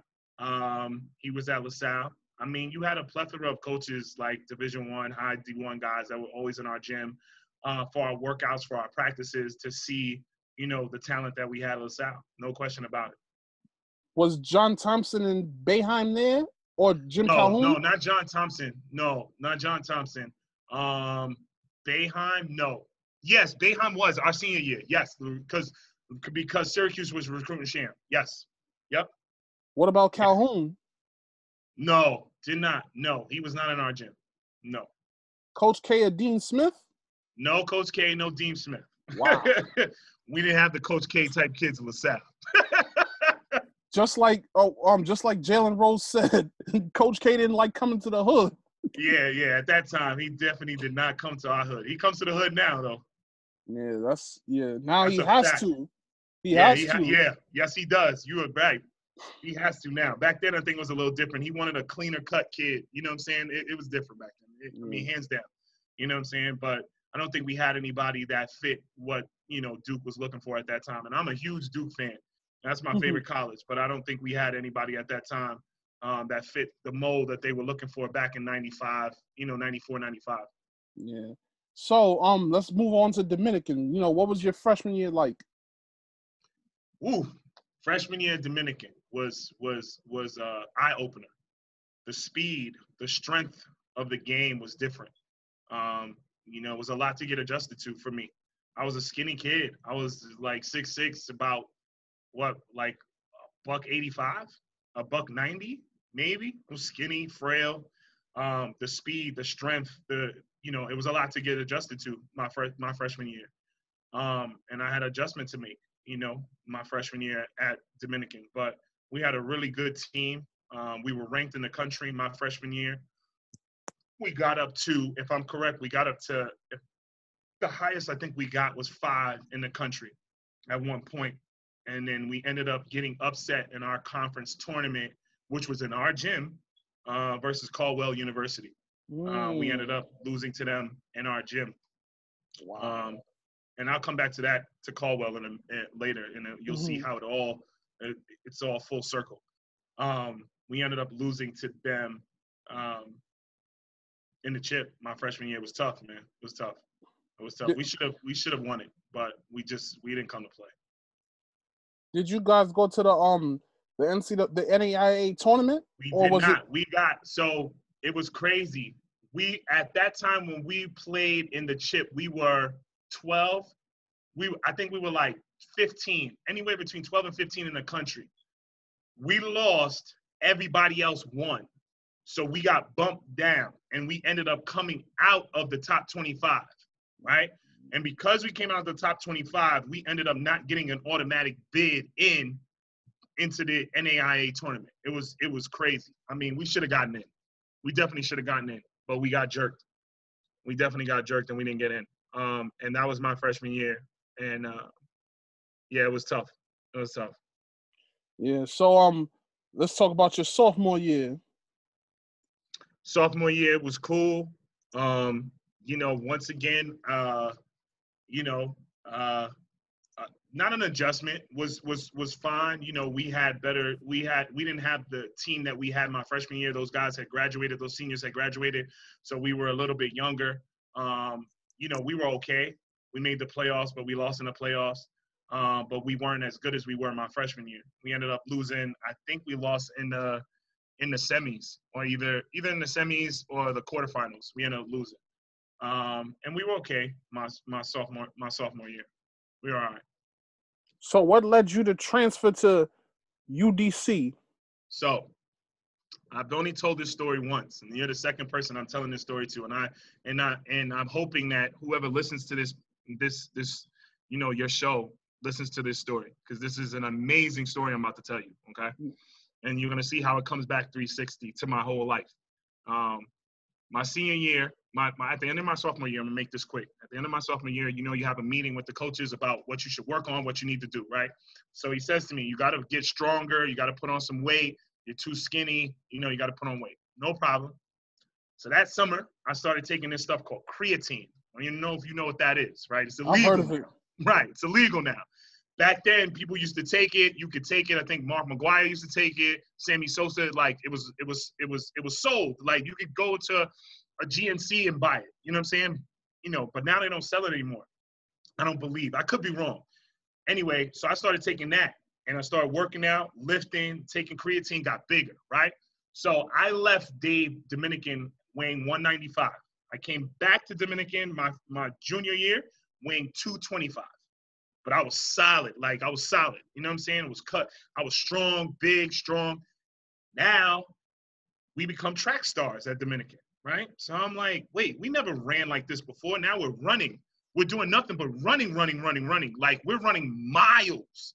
He was at LaSalle. I mean, you had a plethora of coaches like Division I, high D1 guys that were always in our gym for our workouts, for our practices to see, the talent that we had at LaSalle. No question about it. Was John Thompson and Boeheim there or Jim Calhoun? No, not John Thompson. No, not John Thompson. Boeheim, no. Yes, Boeheim was our senior year. Yes, because Syracuse was recruiting Sham. Yes. Yep. What about Calhoun? No, did not. No, he was not in our gym. No. Coach K or Dean Smith? No Coach K, no Dean Smith. Wow. We didn't have the Coach K type kids in LaSalle. just like Jalen Rose said, Coach K didn't like coming to the hood. Yeah. At that time, he definitely did not come to our hood. He comes to the hood now, though. Yeah, now he has to. He has to. Yeah. Yes, he does. You are right. He has to now. Back then, I think it was a little different. He wanted a cleaner cut kid. You know what I'm saying? It was different back then. I mean, hands down. You know what I'm saying? But I don't think we had anybody that fit what, Duke was looking for at that time. And I'm a huge Duke fan. That's my favorite college. But I don't think we had anybody at that time that fit the mold that they were looking for back in 95, 94, 95. Yeah. So, let's move on to Dominican. What was your freshman year like? Ooh, freshman year Dominican was eye opener. The speed, the strength of the game was different. It was a lot to get adjusted to for me. I was a skinny kid. I was like 6'6", about like $185, $190 maybe. I was skinny, frail. The speed, the strength, it was a lot to get adjusted to my freshman year. And I had adjustment to make, my freshman year at Dominican. But we had a really good team. We were ranked in the country my freshman year. We got up to, if I'm correct, the highest I think we got was 5 in the country at one point. And then we ended up getting upset in our conference tournament, which was in our gym, versus Caldwell University. We ended up losing to them in our gym. Wow. And I'll come back to Caldwell later, and you'll see how it's all full circle. We ended up losing to them in the chip. My freshman year was tough, man. It was tough. We should have won it, but we didn't come to play. Did you guys go to the NAIA tournament? We did not. So it was crazy. At that time when we played in the chip, we were 12. I think we were like 15, anywhere between 12 and 15 in the country. We lost. Everybody else won. So we got bumped down, and we ended up coming out of the top 25, right? And because we came out of the top 25, we ended up not getting an automatic bid into the NAIA tournament. It was crazy. I mean, we should have gotten in. We definitely should have gotten in, but we got jerked. We definitely got jerked, and we didn't get in. And that was my freshman year. And, it was tough. It was tough. Yeah, so let's talk about your sophomore year. Sophomore year was cool. Once again, not an adjustment, was fine. We didn't have the team that we had my freshman year. Those guys had graduated, those seniors had graduated. So we were a little bit younger. We were okay. We made the playoffs, but we lost in the playoffs. But we weren't as good as we were my freshman year. We ended up losing. I think we lost in the semis, or either in the semis or the quarterfinals. We ended up losing. And we were okay my sophomore year. We were all right. So what led you to transfer to UDC? So I've only told this story once, and you're the second person I'm telling this story to. And I'm hoping that whoever listens to this your show listens to this story, because this is an amazing story I'm about to tell you. Okay. And you're going to see how it comes back 360 to my whole life. My senior year, at the end of my sophomore year, I'm going to make this quick. At the end of my sophomore year, you have a meeting with the coaches about what you should work on, what you need to do, right? So he says to me, you got to get stronger. You got to put on some weight. You're too skinny. You got to put on weight. No problem. So that summer, I started taking this stuff called creatine. I don't even know if you know what that is, right? It's illegal. I've heard of it. Right. It's illegal now. Back then, people used to take it. You could take it. I think Mark McGuire used to take it. Sammy Sosa, like it was sold. Like you could go to a GNC and buy it. You know what I'm saying? But now they don't sell it anymore. I don't believe. I could be wrong. Anyway, so I started taking that, and I started working out, lifting, taking creatine, got bigger, right? So I left Dominican weighing 195. I came back to Dominican my junior year weighing 225. But I was solid. Like, I was solid. You know what I'm saying? It was cut. I was strong, big, strong. Now, we become track stars at Dominican, right? So I'm like, wait, we never ran like this before. Now we're running. We're doing nothing but running. Like, we're running miles.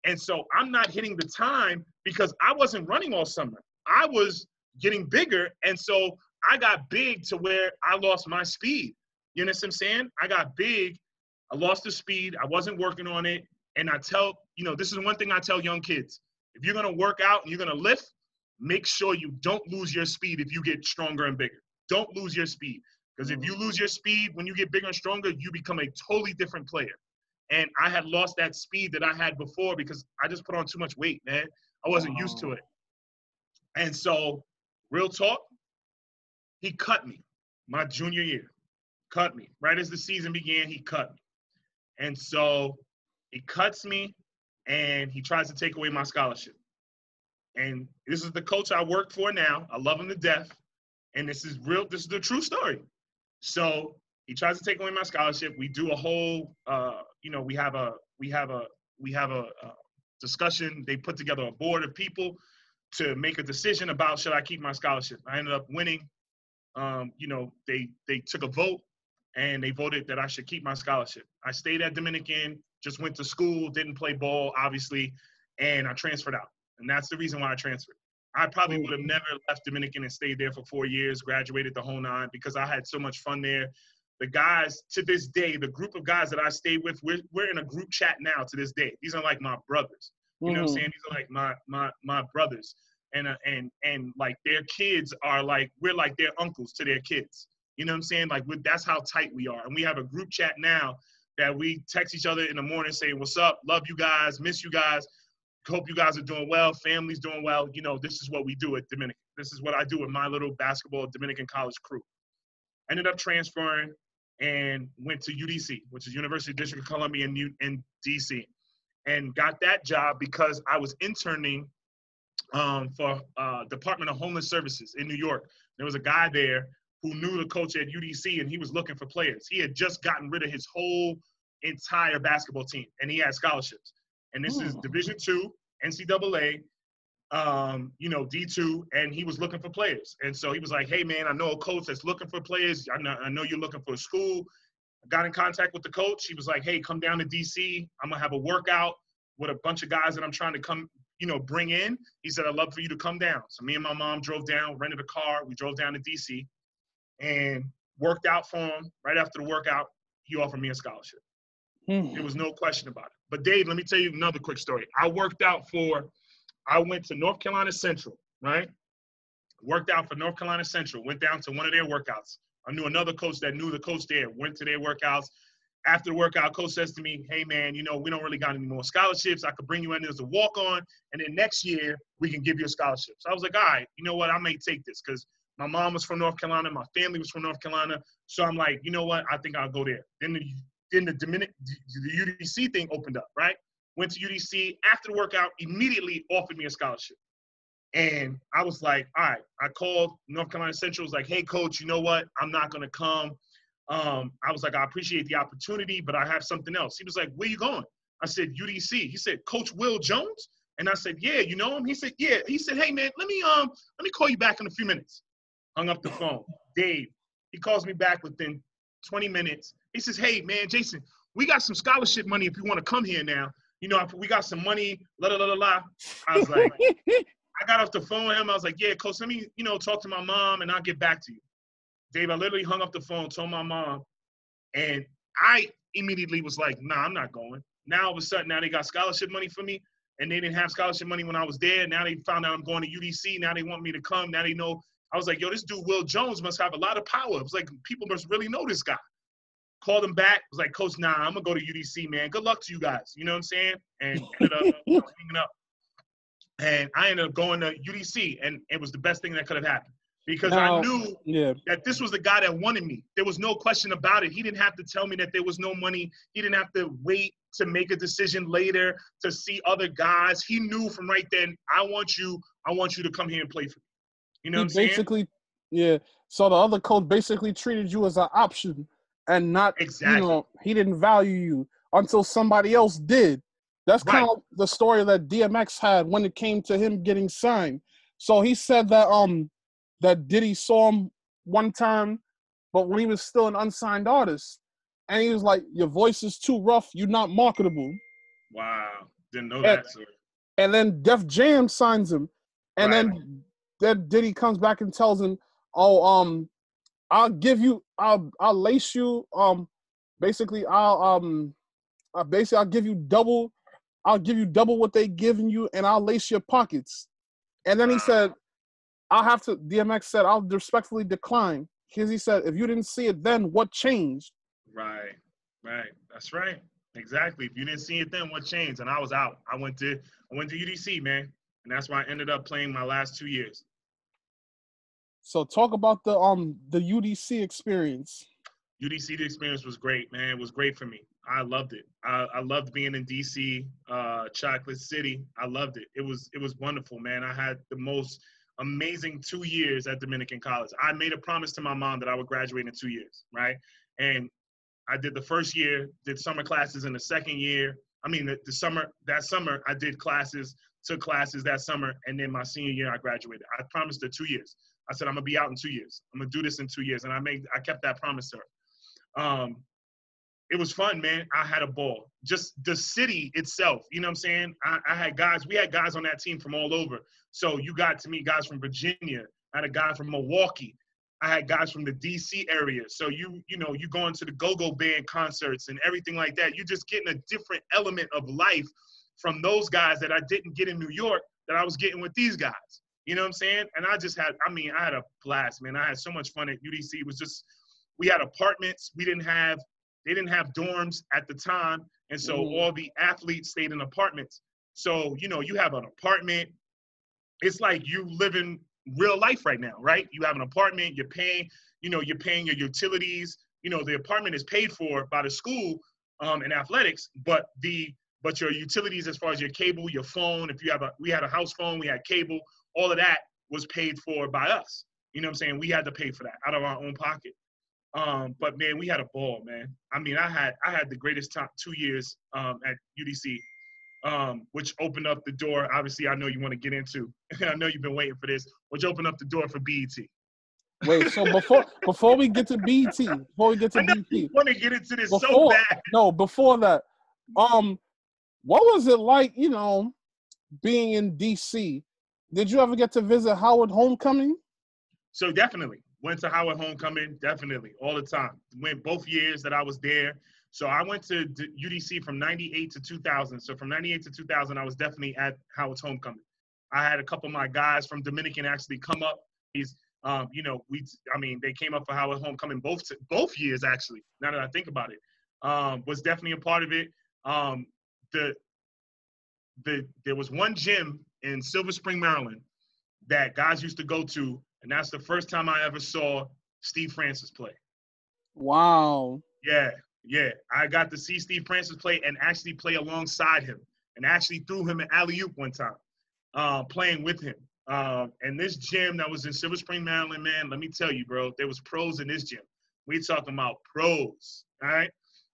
And so I'm not hitting the time because I wasn't running all summer. I was getting bigger. And so I got big to where I lost my speed. You know what I'm saying? I got big. I lost the speed. I wasn't working on it. And I tell, this is one thing I tell young kids. If you're going to work out and you're going to lift, make sure you don't lose your speed if you get stronger and bigger. Don't lose your speed. Because if you lose your speed, when you get bigger and stronger, you become a totally different player. And I had lost that speed that I had before because I just put on too much weight, man. I wasn't used to it. And so, real talk, he cut me my junior year. Cut me. Right as the season began, he cut me. And so he cuts me and he tries to take away my scholarship. And this is the coach I work for now. I love him to death. And this is the true story. So he tries to take away my scholarship. We do a whole, we have a discussion. They put together a board of people to make a decision about should I keep my scholarship. I ended up winning. They took a vote and they voted that I should keep my scholarship. I stayed at Dominican, just went to school, didn't play ball, obviously, and I transferred out. And that's the reason why I transferred. I probably would have never left Dominican and stayed there for 4 years, graduated the whole nine, because I had so much fun there. The guys, to this day, the group of guys that I stayed with, we're in a group chat now to this day. These are like my brothers. You know what I'm saying? These are like my brothers. And like their kids are like, we're like their uncles to their kids. You know what I'm saying? Like that's how tight we are. And we have a group chat now that we text each other in the morning saying, what's up? Love you guys. Miss you guys. Hope you guys are doing well. Family's doing well. This is what we do at Dominican. This is what I do with my little basketball Dominican College crew. Ended up transferring and went to UDC, which is University District of Columbia in DC, and got that job because I was interning for Department of Homeless Services in New York. There was a guy there who knew the coach at UDC, and he was looking for players. He had just gotten rid of his whole entire basketball team, and he had scholarships. And this is Division II, NCAA, D2, and he was looking for players. And so he was like, hey, man, I know a coach that's looking for players. I know you're looking for a school. I got in contact with the coach. He was like, hey, come down to DC. I'm going to have a workout with a bunch of guys that I'm trying to come, bring in. He said, I'd love for you to come down. So me and my mom drove down, rented a car. We drove down to DC and worked out for him. Right after the workout, he offered me a scholarship. There was no question about it. But Dave, let me tell you another quick story. I went to North Carolina Central, right? Worked out for North Carolina Central, went down to one of their workouts. I knew another coach that knew the coach there, went to their workouts. After the workout, coach says to me, hey, man, we don't really got any more scholarships. I could bring you in as a walk-on, and then next year we can give you a scholarship. So I was like, all right, you know what? I may take this because my mom was from North Carolina. My family was from North Carolina. So I'm like, you know what? I think I'll go there. Then the UDC thing opened up, right? Went to UDC. After the workout, immediately offered me a scholarship. And I was like, all right. I called North Carolina Central, was like, hey, coach, you know what? I'm not going to come. I was like, I appreciate the opportunity, but I have something else. He was like, where you going? I said, UDC. He said, Coach Will Jones? And I said, yeah, you know him? He said, yeah. He said, hey, man, let me call you back in a few minutes. Hung up the phone. Dave, he calls me back within 20 minutes. He says, hey, man, Jason, we got some scholarship money if you want to come here now. We got some money, la, la, la, la, la. I was like, I got off the phone with him. I was like, yeah, coach, let me, talk to my mom and I'll get back to you. Dave, I literally hung up the phone, told my mom, and I immediately was like, nah, I'm not going. Now, all of a sudden, now they got scholarship money for me, and they didn't have scholarship money when I was there. Now they found out I'm going to UDC. Now they want me to come. Now they know. I was like, yo, this dude, Will Jones, must have a lot of power. It was like, people must really know this guy. Called him back. Was like, coach, nah, I'm going to go to UDC, man. Good luck to you guys. You know what I'm saying? And ended up hanging up. And I ended up going to UDC, and it was the best thing that could have happened. Because I knew that this was the guy that wanted me. There was no question about it. He didn't have to tell me that there was no money. He didn't have to wait to make a decision later to see other guys. He knew from right then, I want you to come here and play for me. You know what I'm saying? Basically, yeah. So the other coach basically treated you as an option and not, exactly. He didn't value you until somebody else did. That's kind of the story that DMX had when it came to him getting signed. So he said that that Diddy saw him one time, but when he was still an unsigned artist. And he was like, your voice is too rough. You're not marketable. Wow. Didn't know that, sir. And then Def Jam signs him. And then Diddy comes back and tells him, oh, I'll lace you, I'll give you double I'll give you double what they giving you, and I'll lace your pockets. And then he said, DMX said, I'll respectfully decline. Because he said, if you didn't see it then, what changed? Right. That's right. Exactly. If you didn't see it then, what changed? And I was out. I went to UDC, man. And that's why I ended up playing my last 2 years. So talk about the UDC experience. UDC, the experience was great, man. It was great for me. I loved it. I loved being in DC, Chocolate City. I loved it. It was wonderful, man. I had the most amazing 2 years at Dominican College. I made a promise to my mom that I would graduate in 2 years, right? And I did the first year, did summer classes in the second year. I mean, that summer, I did took classes that summer, and then my senior year, I graduated. I promised her 2 years. I said, I'm gonna be out in 2 years. I'm gonna do this in 2 years. And I kept that promise to her. It was fun, man. I had a ball. Just the city itself, you know what I'm saying? We had guys on that team from all over. So you got to meet guys from Virginia. I had a guy from Milwaukee. I had guys from the DC area. So you going to the go-go band concerts and everything like that. You're just getting a different element of life from those guys that I didn't get in New York that I was getting with these guys. You know what I'm saying? And I had a blast, man. I had so much fun at UDC. It was just, we had apartments. They didn't have dorms at the time. And so all the athletes stayed in apartments. So, you have an apartment. It's like you live in real life right now, right? You have an apartment, you're paying your utilities. The apartment is paid for by the school in athletics, but your utilities as far as your cable, your phone, we had a house phone, we had cable, all of that was paid for by us. You know what I'm saying? We had to pay for that out of our own pocket. But man, we had a ball, man. I mean, I had the greatest 2 years at UDC, which opened up the door. Obviously, I know you want to get into. I know you've been waiting for this, which opened up the door for BET. Wait, so before we get to BET, I know you want to get into this so bad. No, before that, what was it like, being in DC? Did you ever get to visit Howard Homecoming? So definitely. Went to Howard Homecoming, definitely, all the time. Went both years that I was there. So I went to UDC from 98 to 2000. So from 98 to 2000, I was definitely at Howard's Homecoming. I had a couple of my guys from Dominican actually come up. They came up for Howard Homecoming both years, actually, now that I think about it. Was definitely a part of it. There was one gym in Silver Spring, Maryland, that guys used to go to, and that's the first time I ever saw Steve Francis play. Wow. Yeah. I got to see Steve Francis play and actually play alongside him, and actually threw him an alley-oop one time, playing with him. And this gym that was in Silver Spring, Maryland, man, let me tell you, bro, there was pros in this gym. We talking about pros, all right?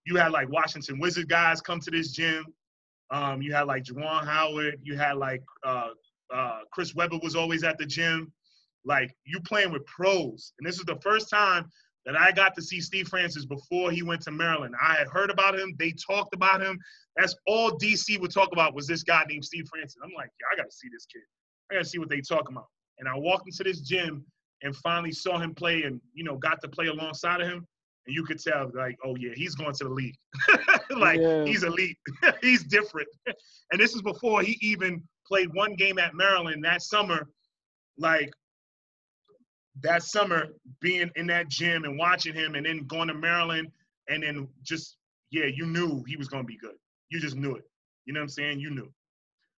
You had like Washington Wizard guys come to this gym. You had like Juwan Howard. You had like Chris Webber was always at the gym. Like, you playing with pros. And this is the first time that I got to see Steve Francis before he went to Maryland. I had heard about him. They talked about him. That's all DC would talk about, was this guy named Steve Francis. I'm like, yeah, I got to see this kid. I got to see what they talking about. And I walked into this gym and finally saw him play and, got to play alongside of him. And you could tell, like, oh, yeah, he's going to the league. He's elite. He's different. And this is before he even played one game at Maryland that summer. Like, that summer, being in that gym and watching him, and then going to Maryland, and then just, you knew he was going to be good. You just knew it. You know what I'm saying? You knew.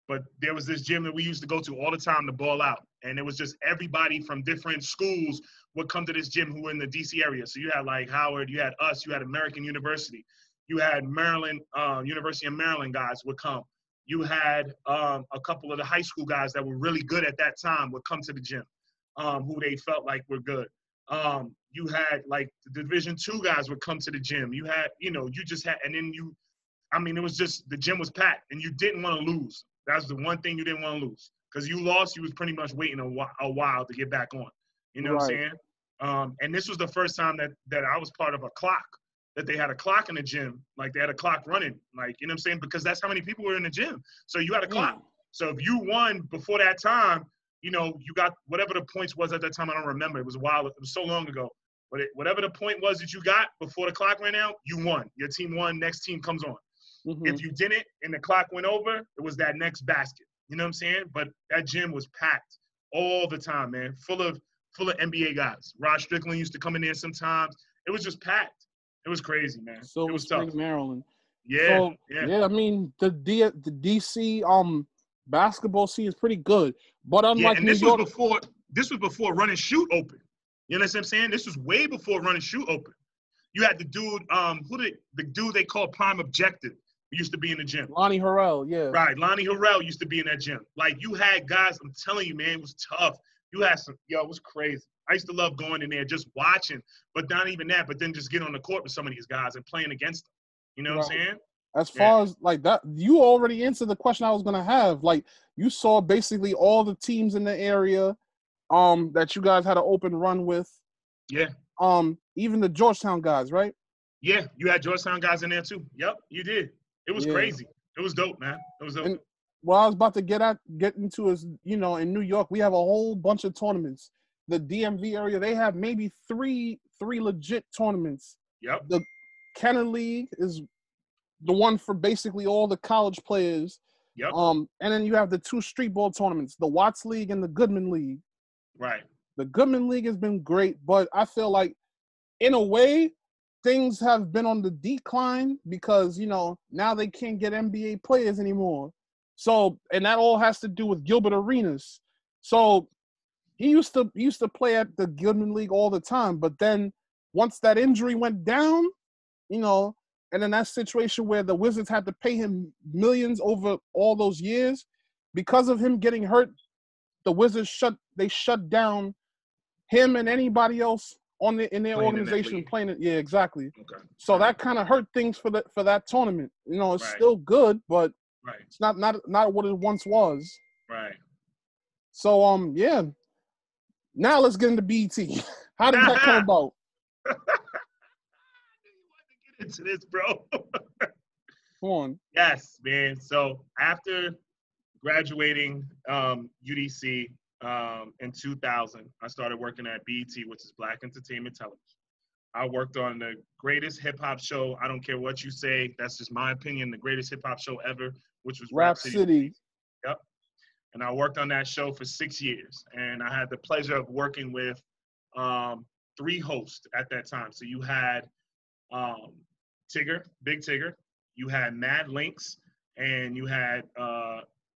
But there was this gym that we used to go to all the time to ball out. And it was just everybody from different schools would come to this gym who were in the DC area. So you had like Howard, you had us, you had American University. You had Maryland, University of Maryland guys would come. You had a couple of the high school guys that were really good at that time would come to the gym, who they felt like were good. You had like the Division II guys would come to the gym. You had, you just had, and then it was just, the gym was packed and you didn't want to lose. That's the one thing you didn't want to lose. Because you lost, you was pretty much waiting a while to get back on. You know what I'm saying? And this was the first time that I was part of a clock, that they had a clock in the gym. Like, they had a clock running. Like, you know what I'm saying? Because that's how many people were in the gym. So you had a clock. So if you won before that time, you got whatever the points was at that time. I don't remember. It was a while. It was so long ago. But whatever the point was that you got before the clock ran out, you won. Your team won. Next team comes on. If you didn't and the clock went over, it was that next basket. You know what I'm saying? But that gym was packed all the time, man, full of NBA guys. Rod Strickland used to come in there sometimes. It was just packed. It was crazy, man. It was Spring, tough. Maryland. Yeah, so, yeah. I mean, the DC basketball scene is pretty good, but unlike and New York, this was before Run and Shoot opened. You know what I'm saying? This was way before Run and Shoot opened. You had the dude, the dude they call Prime Objective, who used to be in the gym. Lonnie Harrell, yeah. Right, Lonnie Harrell used to be in that gym. Like, you had guys, I'm telling you, man, it was tough. You had it was crazy. I used to love going in there, just watching, but not even that, but then just get on the court with some of these guys and playing against them. You know what I'm saying? As far as like that, you already answered the question I was gonna have. Like, you saw basically all the teams in the area that you guys had an open run with. Yeah. Even the Georgetown guys, right? Yeah, you had Georgetown guys in there too. Yep, you did. It was crazy. It was dope, man. It was dope. And what I was about to get into is, you know, in New York, we have a whole bunch of tournaments. The DMV area, they have maybe three legit tournaments. Yep. The Kenner League is the one for basically all the college players. Yep. And then you have the 2 street ball tournaments, the Watts League and the Goodman League. Right. The Goodman League has been great, but I feel like, in a way, things have been on the decline because, you know, now they can't get NBA players anymore. So, and that all has to do with Gilbert Arenas. So he used to play at the Goodman League all the time, but then once that injury went down, you know, and in that situation where the Wizards had to pay him millions over all those years, because of him getting hurt, the Wizards shut down him and anybody else in their organization playing it. Yeah, exactly. Okay. So that kind of hurt things for that tournament. You know, it's still good, but it's not what it once was. Right. So yeah. Now let's get into BT. How did that come about? I knew you wanted to get into this, bro. Come on. Yes, man. So after graduating UDC in 2000, I started working at BET, which is Black Entertainment Television. I worked on the greatest hip-hop show. I don't care what you say. That's just my opinion. The greatest hip-hop show ever, which was Rap City. Yep. And I worked on that show for 6 years. And I had the pleasure of working with 3 hosts at that time. So you had Tigger, Big Tigger. You had Mad Links, and you had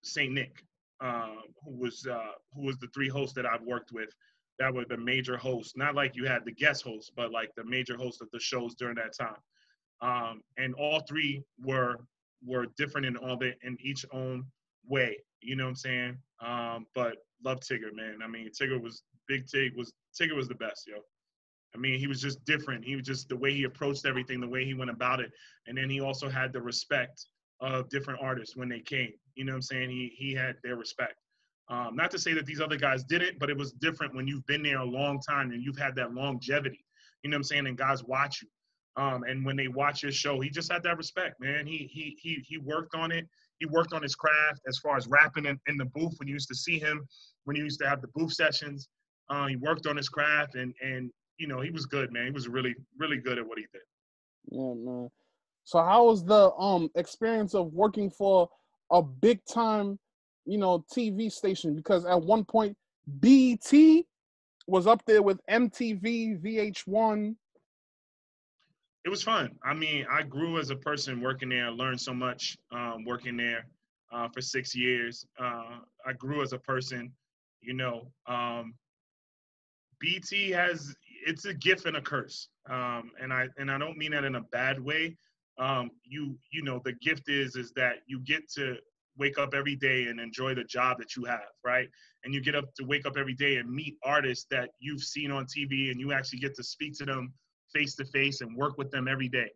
Saint Nick, who was the 3 hosts that I've worked with. That were the major hosts. Not like you had the guest hosts, but like the major hosts of the shows during that time. And all 3 were different in each own way. You know what I'm saying? But love Tigger, man. I mean, Tigger was the best, yo. I mean, he was just different. He was just the way he approached everything, the way he went about it. And then he also had the respect of different artists when they came. You know what I'm saying? He had their respect. Not to say that these other guys didn't, but it was different when you've been there a long time and you've had that longevity. You know what I'm saying? And guys watch you. And when they watch your show, he just had that respect, man. He worked on it. He worked on his craft as far as rapping in the booth when you used to see him, when he used to have the booth sessions. He worked on his craft and you know, he was good, man. He was really, really good at what he did. Yeah, man. So how was the experience of working for a big time, you know, TV station? Because at one point, BET was up there with MTV, VH1. It was fun. I mean, I grew as a person working there. I learned so much working there for 6 years. I grew as a person, you know. BT it's a gift and a curse. And I don't mean that in a bad way. You know, the gift is that you get to wake up every day and enjoy the job that you have, right? And you get up to wake up every day and meet artists that you've seen on TV, and you actually get to speak to them face to face and work with them every day.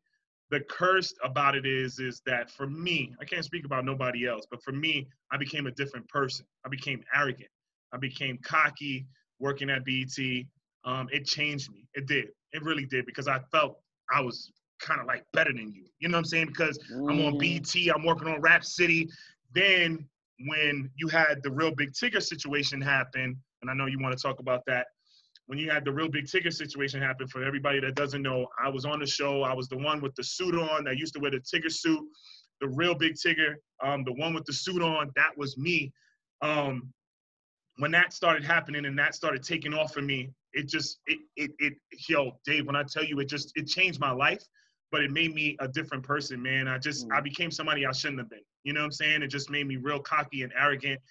The curse about it is that for me, I can't speak about nobody else, but for me, I became a different person. I became arrogant. I became cocky working at BET. It changed me. It did. It really did, because I felt I was kind of like better than you. You know what I'm saying? Because I'm on BET, I'm working on Rap City. Then when you had the Real Big Tigger situation happen, and I know you want to talk about that, when you had the Real Big Tigger situation happen, for everybody that doesn't know, I was on the show. I was the one with the suit on that used to wear the Tigger suit. the real big Tigger, the one with the suit on, that was me. When that started happening and that started taking off for me, yo, Dave, when I tell you, it changed my life, but it made me a different person, man. I became somebody I shouldn't have been. You know what I'm saying? It just made me real cocky and arrogant.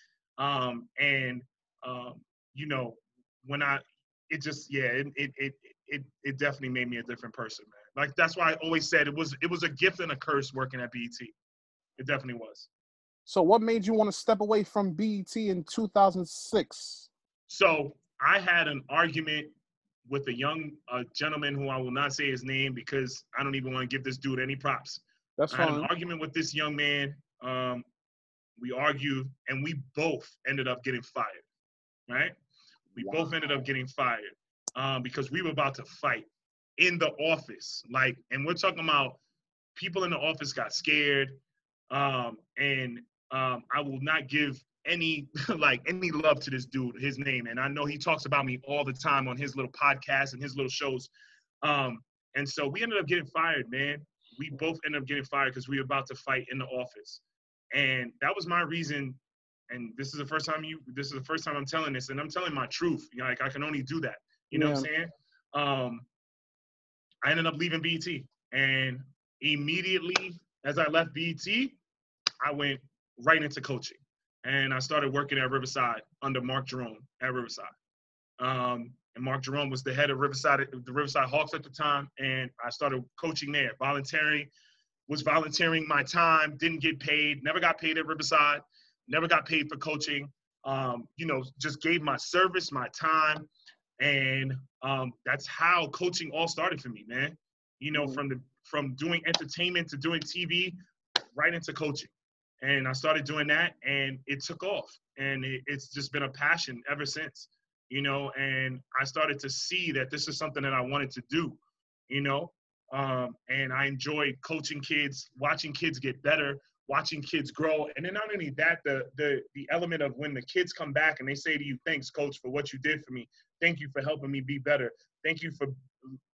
You know, it definitely made me a different person, man. Like, that's why I always said it was a gift and a curse working at BET. It definitely was. So what made you want to step away from BET in 2006? So I had an argument with a young gentleman who I will not say his name because I don't even want to give this dude any props. That's fine. I had an argument with this young man. We argued, and we both ended up getting fired, right? We both ended up getting fired because we were about to fight in the office. Like, and we're talking about people in the office got scared, I will not give any love to this dude, his name. And I know he talks about me all the time on his little podcast and his little shows. And so we ended up getting fired, man. We both ended up getting fired because we were about to fight in the office. And that was my reason. And this is the first time I'm telling this, and I'm telling my truth. You know, like, I can only do that. You know what I'm saying? I ended up leaving BET. And immediately as I left BET, I went right into coaching. And I started working at Riverside under Mark Jerome at Riverside. And Mark Jerome was the head of the Riverside Hawks at the time. And I started coaching there, was volunteering my time, didn't get paid, never got paid at Riverside, never got paid for coaching. You know, just gave my service, my time. And that's how coaching all started for me, man. You know, from doing entertainment to doing TV, right into coaching. And I started doing that, and it took off. And it's just been a passion ever since, you know. And I started to see that this is something that I wanted to do, you know. And I enjoyed coaching kids, watching kids get better, watching kids grow. And then not only that, the element of when the kids come back and they say to you, "Thanks, coach, for what you did for me. Thank you for helping me be better. Thank you for,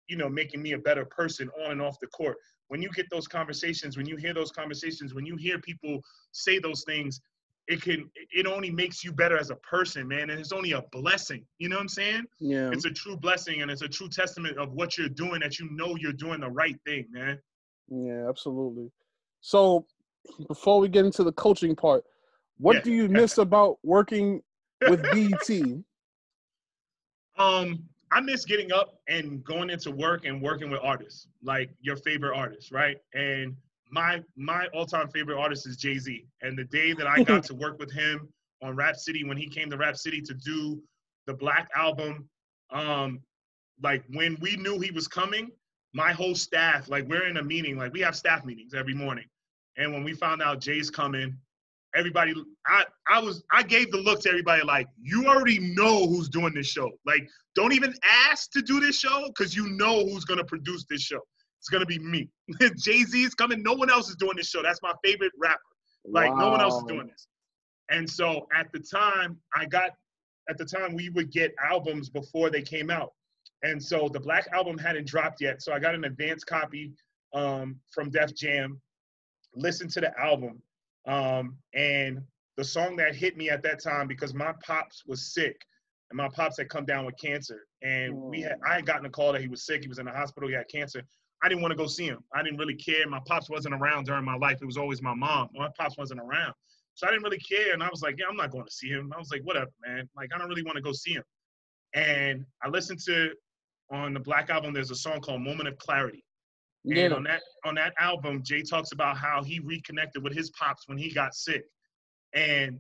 you know, making me a better person on and off the court." When you get those conversations, when you hear those conversations, when you hear people say those things, it only makes you better as a person, man. And it's only a blessing. You know what I'm saying? Yeah. It's a true blessing, and it's a true testament of what you're doing, that you know you're doing the right thing, man. Yeah, absolutely. So before we get into the coaching part, what do you miss about working with BET? I miss getting up and going into work and working with artists, like your favorite artists, right? And my all-time favorite artist is Jay-Z. And the day that I got to work with him on Rap City, when he came to Rap City to do the Black album, like, when we knew he was coming, my whole staff, like, we're in a meeting, like, we have staff meetings every morning. And when we found out Jay's coming, everybody, I gave the look to everybody like, you already know who's doing this show. Like, don't even ask to do this show, because you know who's going to produce this show. It's going to be me. Jay-Z is coming. No one else is doing this show. That's my favorite rapper. Like, no one else is doing this. And so at the time, we would get albums before they came out. And so the Black album hadn't dropped yet. So I got an advance copy from Def Jam, listened to the album. And the song that hit me at that time, because my pops was sick, and my pops had come down with cancer, and I had gotten a call that he was sick. He was in the hospital. He had cancer. I didn't want to go see him. I didn't really care. My pops wasn't around during my life. It was always my mom. My pops wasn't around, so I didn't really care. And I was like, yeah, I'm not going to see him. I was like, whatever, man. Like, I don't really want to go see him. And I listened to, on the Black album, there's a song called "Moment of Clarity." And on that album, Jay talks about how he reconnected with his pops when he got sick. And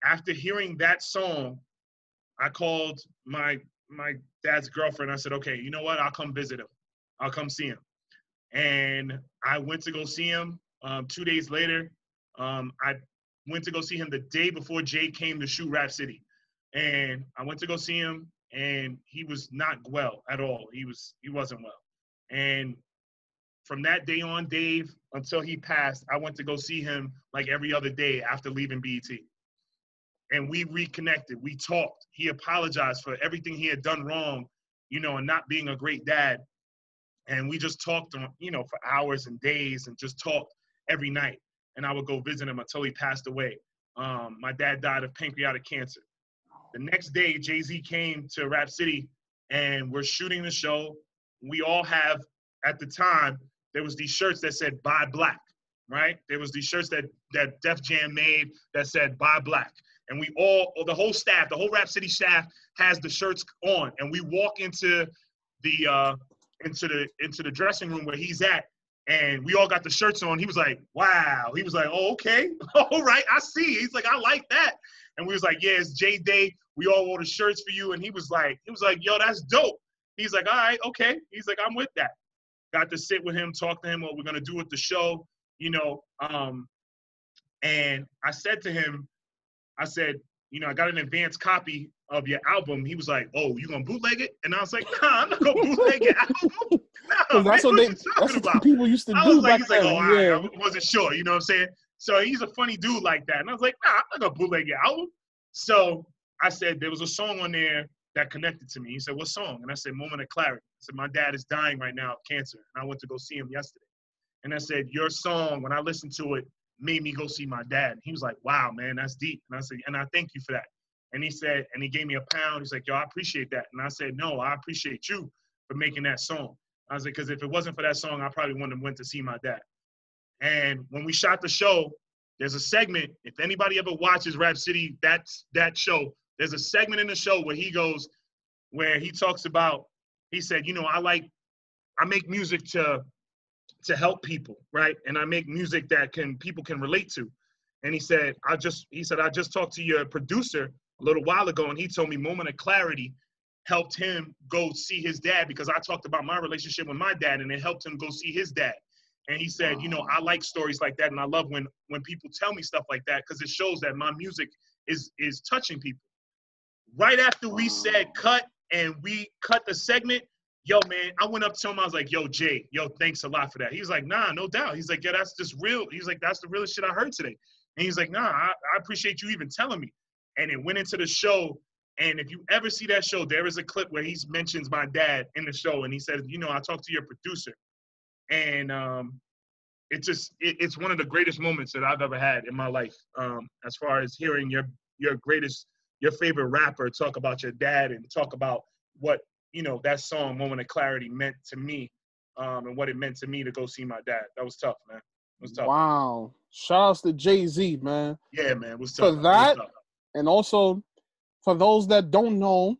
after hearing that song, I called my dad's girlfriend. I said, okay, you know what? I'll come visit him. I'll come see him. And I went to go see him 2 days later. I went to go see him the day before Jay came to shoot Rap City. And I went to go see him, and he was not well at all. He wasn't well. And from that day on, Dave, until he passed, I went to go see him like every other day after leaving BET. And we reconnected. We talked. He apologized for everything he had done wrong, you know, and not being a great dad. And we just talked, you know, for hours and days, and just talked every night. and I would go visit him until he passed away. My dad died of pancreatic cancer. The next day, Jay-Z came to Rap City, and we're shooting the show. We all have, at the time, there was these shirts that said "Buy Black," right? There was these shirts that Def Jam made that said "Buy Black," and we all, the whole staff, the whole Rap City staff, has the shirts on, and we walk into the dressing room where he's at, and we all got the shirts on. He was like, "Wow." He was like, "Oh, okay, all right, I see." He's like, "I like that," and we was like, "Yeah, it's J Day. We all wore the shirts for you." And he was like, "Yo, that's dope." He's like, "All right, okay." He's like, "I'm with that." Got to sit with him, talk to him what we're gonna do with the show, you know. And I said to him, I said, I got an advanced copy of your album. He was like, "Oh, you gonna bootleg it?" And I was like, "Nah, I'm not gonna bootleg your album." Nah, man, that's what people used to do back he's like, then. "Oh, Yeah. I wasn't sure," you know what I'm saying? So he's a funny dude like that. And I was like, "Nah, I'm not gonna bootleg your album." So I said, there was a song on there that connected to me. He said, "What song?" And I said, "Moment of Clarity." I said, "My dad is dying right now of cancer, and I went to go see him yesterday." And I said, "Your song, when I listened to it, made me go see my dad." He was like, "Wow, man, that's deep." And I said, "And I thank you for that." And he said, and he gave me £1. He's like, "Yo, I appreciate that." And I said, "No, I appreciate you for making that song." I was like, "Because if it wasn't for that song, I probably wouldn't have went to see my dad." And when we shot the show, there's a segment, if anybody ever watches Rap City, that show, there's a segment in the show where he talks about, he said, I make music to help people, right? And I make music that people can relate to. And he said, I just talked to your producer a little while ago, and he told me Moment of Clarity helped him go see his dad, because I talked about my relationship with my dad, and it helped him go see his dad. And he said, I like stories like that, and I love when people tell me stuff like that, because it shows that my music is touching people. Right after we said cut and we cut the segment, yo, man, I went up to him. I was like, "Yo, Jay, thanks a lot for that." He's like, "Nah, no doubt." He's like, "Yeah, that's just real." He's like, "That's the realest shit I heard today." And he's like, "Nah, I appreciate you even telling me." And it went into the show. And if you ever see that show, there is a clip where he mentions my dad in the show. And he said, "I talked to your producer." And it's one of the greatest moments that I've ever had in my life, as far as hearing your favorite rapper talk about your dad and talk about what, that song Moment of Clarity meant to me, and what it meant to me to go see my dad. That was tough, man. It was tough. Wow. Shout outs to Jay-Z, man. Yeah, man. It was For tough. that, and also for those that don't know,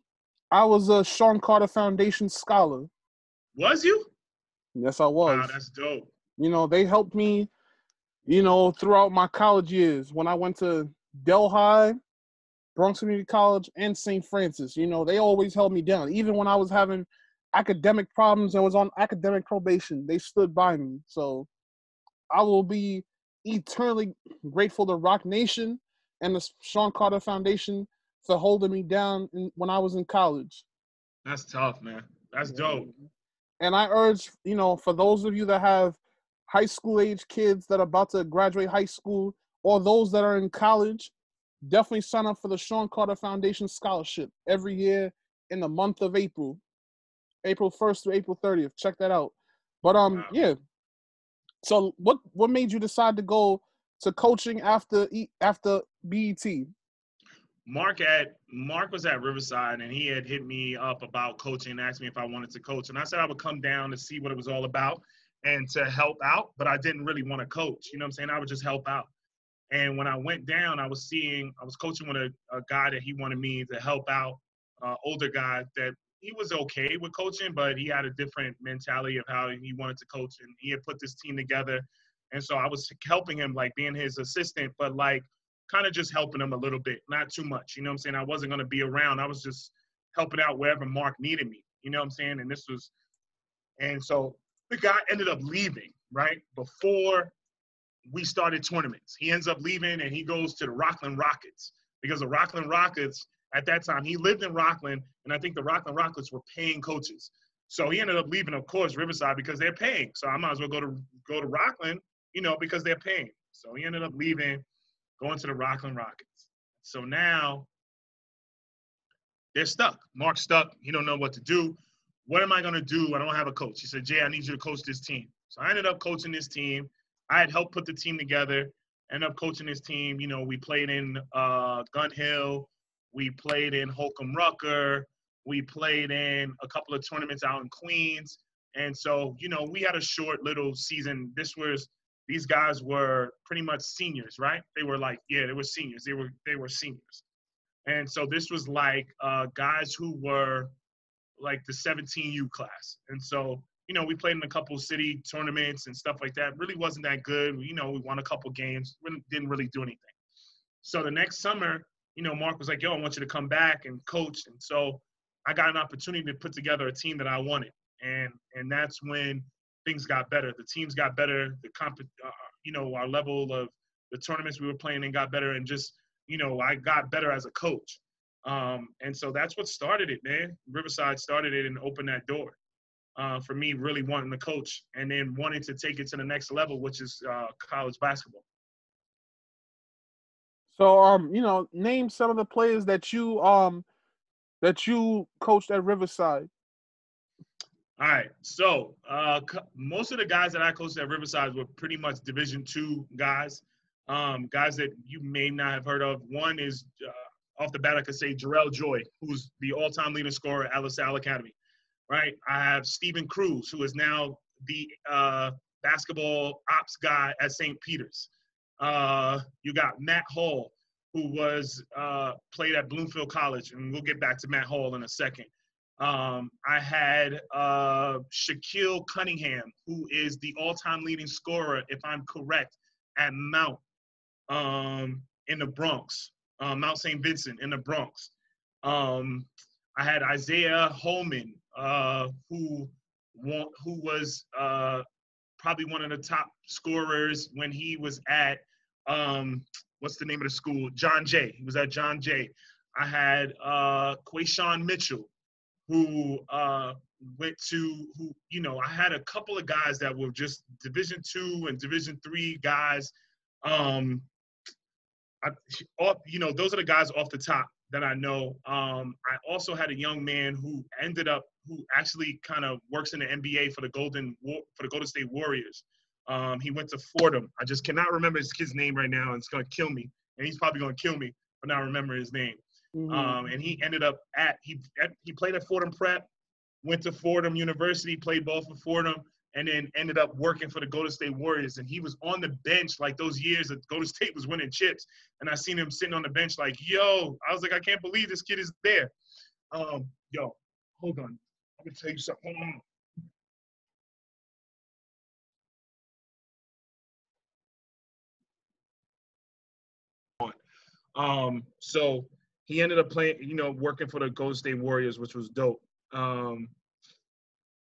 I was a Sean Carter Foundation scholar. Was you? Yes, I was. Wow, that's dope. They helped me, throughout my college years when I went to Delhi, Bronx Community College, and St. Francis. They always held me down. Even when I was having academic problems and was on academic probation, they stood by me. So I will be eternally grateful to Rock Nation and the Sean Carter Foundation for holding me down when I was in college. That's tough, man. That's dope. And I urge, for those of you that have high school age kids that are about to graduate high school, or those that are in college, definitely sign up for the Sean Carter Foundation Scholarship every year in the month of April 1st through April 30th. Check that out. But Wow. yeah. So what made you decide to go to coaching after BET? Mark was at Riverside, and he had hit me up about coaching and asked me if I wanted to coach. And I said I would come down to see what it was all about and to help out, but I didn't really want to coach. You know what I'm saying? I would just help out. And when I went down, I was coaching with a guy that he wanted me to help out, older guy that he was okay with coaching, but he had a different mentality of how he wanted to coach. And he had put this team together. And so I was helping him, like being his assistant, but like kind of just helping him a little bit, not too much. You know what I'm saying? I wasn't going to be around. I was just helping out wherever Mark needed me. You know what I'm saying? And so the guy ended up leaving, right? Before we started tournaments. He ends up leaving and he goes to the Rockland Rockets, because the Rockland Rockets, at that time, he lived in Rockland, and I think the Rockland Rockets were paying coaches. So he ended up leaving, of course, Riverside, because they're paying. So I might as well go to Rockland, because they're paying. So he ended up leaving, going to the Rockland Rockets. So now they're stuck. Mark's stuck. He don't know what to do. What am I going to do? I don't have a coach. He said, "Jay, I need you to coach this team." So I ended up coaching this team. I had helped put the team together. ended up coaching this team. You know, we played in Gun Hill, we played in Holcomb Rucker, we played in a couple of tournaments out in Queens. And so, you know, we had a short little season. These guys were pretty much seniors, right? They were like, yeah, they were seniors. They were seniors. And so this was like guys who were like the 17U class. And so, you know, we played in a couple city tournaments and stuff like that. Really wasn't that good. You know, we won a couple games, didn't really do anything. So the next summer, you know, Mark was like, yo, I want you to come back and coach. And so I got an opportunity to put together a team that I wanted. And that's when things got better. The teams got better. You know, our level of the tournaments we were playing in got better. And just, you know, I got better as a coach. And so that's what started it, man. Riverside started it and opened that door for me really wanting to coach and then wanting to take it to the next level, which is college basketball. So, you know, name some of the players that you coached at Riverside. All right. So most of the guys that I coached at Riverside were pretty much Division II guys, guys that you may not have heard of. One is off the bat, I could say Jarrell Joy, who's the all-time leading scorer at Salle Academy, right? I have Stephen Cruz, who is now the basketball ops guy at St. Peter's. You got Matt Hall, who was played at Bloomfield College, and we'll get back to Matt Hall in a second. I had Shaquille Cunningham, who is the all-time leading scorer, if I'm correct, at Mount in the Bronx. Mount St. Vincent in the Bronx. I had Isaiah Holman, who was probably one of the top scorers when he was at, what's the name of the school? John Jay. He was at John Jay. I had Quayshawn Mitchell, who you know, I had a couple of guys that were just Division II and Division III guys. You know, those are the guys off the top that I know. I also had a young man who actually kind of works in the NBA for the Golden State Warriors. He went to Fordham. I just cannot remember his kid's name right now, and it's gonna kill me. And he's probably gonna kill me for not remembering his name. Mm-hmm. And he ended up he played at Fordham Prep, went to Fordham University, played ball for Fordham, and then ended up working for the Golden State Warriors. And he was on the bench like those years that Golden State was winning chips. And I seen him sitting on the bench like, yo, I was like, I can't believe this kid is there. Yo, hold on. I'm gonna tell you something. Hold on. So he ended up playing, you know, working for the Golden State Warriors, which was dope.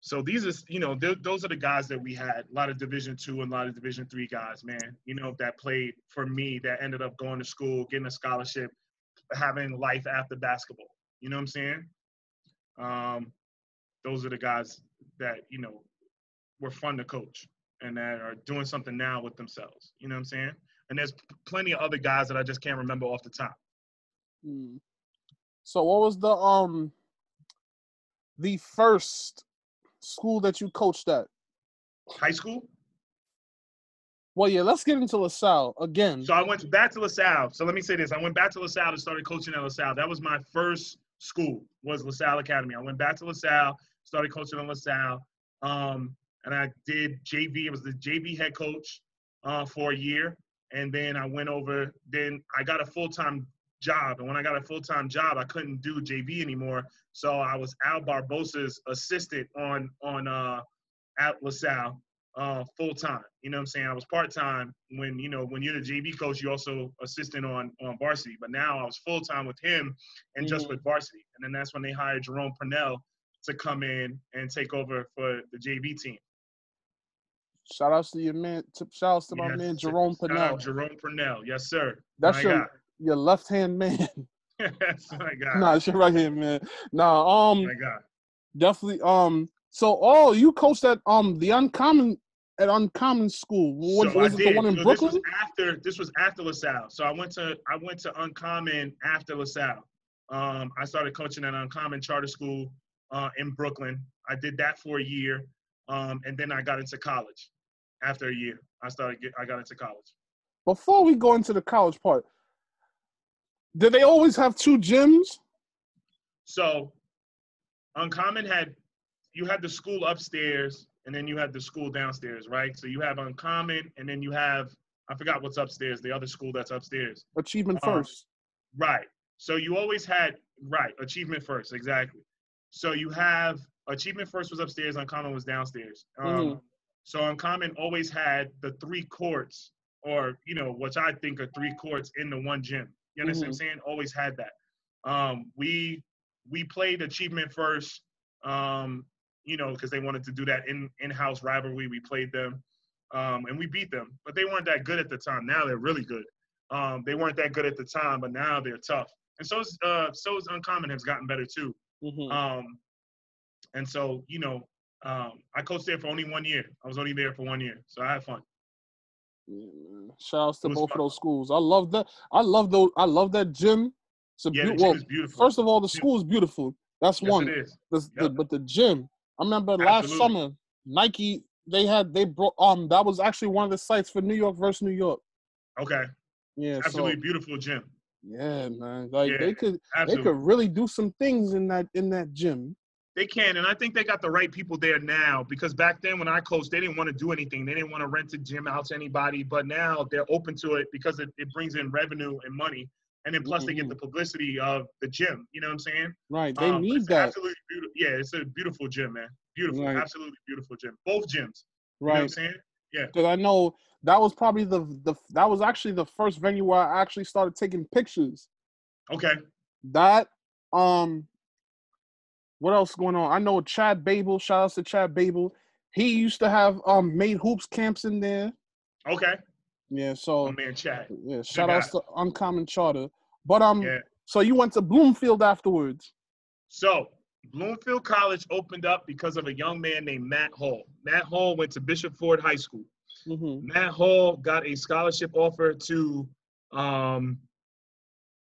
So these are, you know, those are the guys that we had. A lot of Division II and a lot of Division III guys, man, you know, that played for me, that ended up going to school, getting a scholarship, having life after basketball. You know what I'm saying? Those are the guys that, you know, were fun to coach and that are doing something now with themselves. You know what I'm saying? And there's plenty of other guys that I just can't remember off the top. So what was the first school that you coached at? High school? Well, yeah, let's get into LaSalle again. So I went back to LaSalle. So let me say this. I went back to LaSalle and started coaching at LaSalle. That was my first school, was LaSalle Academy. I went back to LaSalle, started coaching at LaSalle. And I did JV. It was the JV head coach for a year. And then I went over, then I got a full-time job. And when I got a full-time job, I couldn't do JV anymore. So I was Al Barbosa's assistant at LaSalle full-time. You know what I'm saying? I was part-time when you're the JV coach, you also assistant on varsity. But now I was full-time with him and just with varsity. And then that's when they hired Jerome Purnell to come in and take over for the JV team. Shout outs to your man. Shout outs to my man Jerome Purnell. Shout out Jerome Purnell, yes sir. That's your left hand man. That's my guy. Nah, it's your right hand man. Nah, my God. Definitely. So you coached at the Uncommon School. Was it the one in Brooklyn? This was after LaSalle. So I went to Uncommon after LaSalle. I started coaching at Uncommon Charter School in Brooklyn. I did that for a year, and then I got into college. After a year, I got into college. before we go into the college part, did they always have 2 gyms? So Uncommon you had the school upstairs and then you had the school downstairs, right? So you have Uncommon and then you have, I forgot what's upstairs, the other school that's upstairs. Achievement First. Right. So you always had, Achievement First, exactly. So you have, Achievement First was upstairs, Uncommon was downstairs. So Uncommon always had the 3 courts, or, which I think are 3 courts in the one gym. You understand what I'm saying? Always had that. We played Achievement First, because they wanted to do that in-house rivalry. We played them, and we beat them. But they weren't that good at the time. Now they're really good. They weren't that good at the time, but now they're tough. And so is Uncommon has gotten better too. And so, I coached there for only 1 year. I was only there for 1 year, so I had fun. Yeah, shout outs to both of those schools. I love that. I love that gym. It's the gym is beautiful. First of all, the school is beautiful. That's one. It is. But the gym. I remember last summer, Nike they brought that was actually one of the sites for New York versus New York. Okay. Yeah. Absolutely beautiful gym. Yeah, man. They could really do some things in that gym. They can, and I think they got the right people there now, because back then when I coached, they didn't want to do anything. They didn't want to rent a gym out to anybody, but now they're open to it because it brings in revenue and money, and then plus they get the publicity of the gym. You know what I'm saying? Right. They need that. Absolutely beautiful. Yeah, it's a beautiful gym, man. Beautiful. Right. Absolutely beautiful gym. Both gyms. You know what I'm saying? Yeah. Because I know that was probably that was actually the first venue where I actually started taking pictures. Okay. That what else going on? I know Chad Babel. Shout outs to Chad Babel. He used to have made hoops camps in there. Okay. Yeah. So. Oh man, Chad. Yeah. Shout outs to Uncommon Charter. But So you went to Bloomfield afterwards. So Bloomfield College opened up because of a young man named Matt Hall. Matt Hall went to Bishop Ford High School. Matt Hall got a scholarship offer to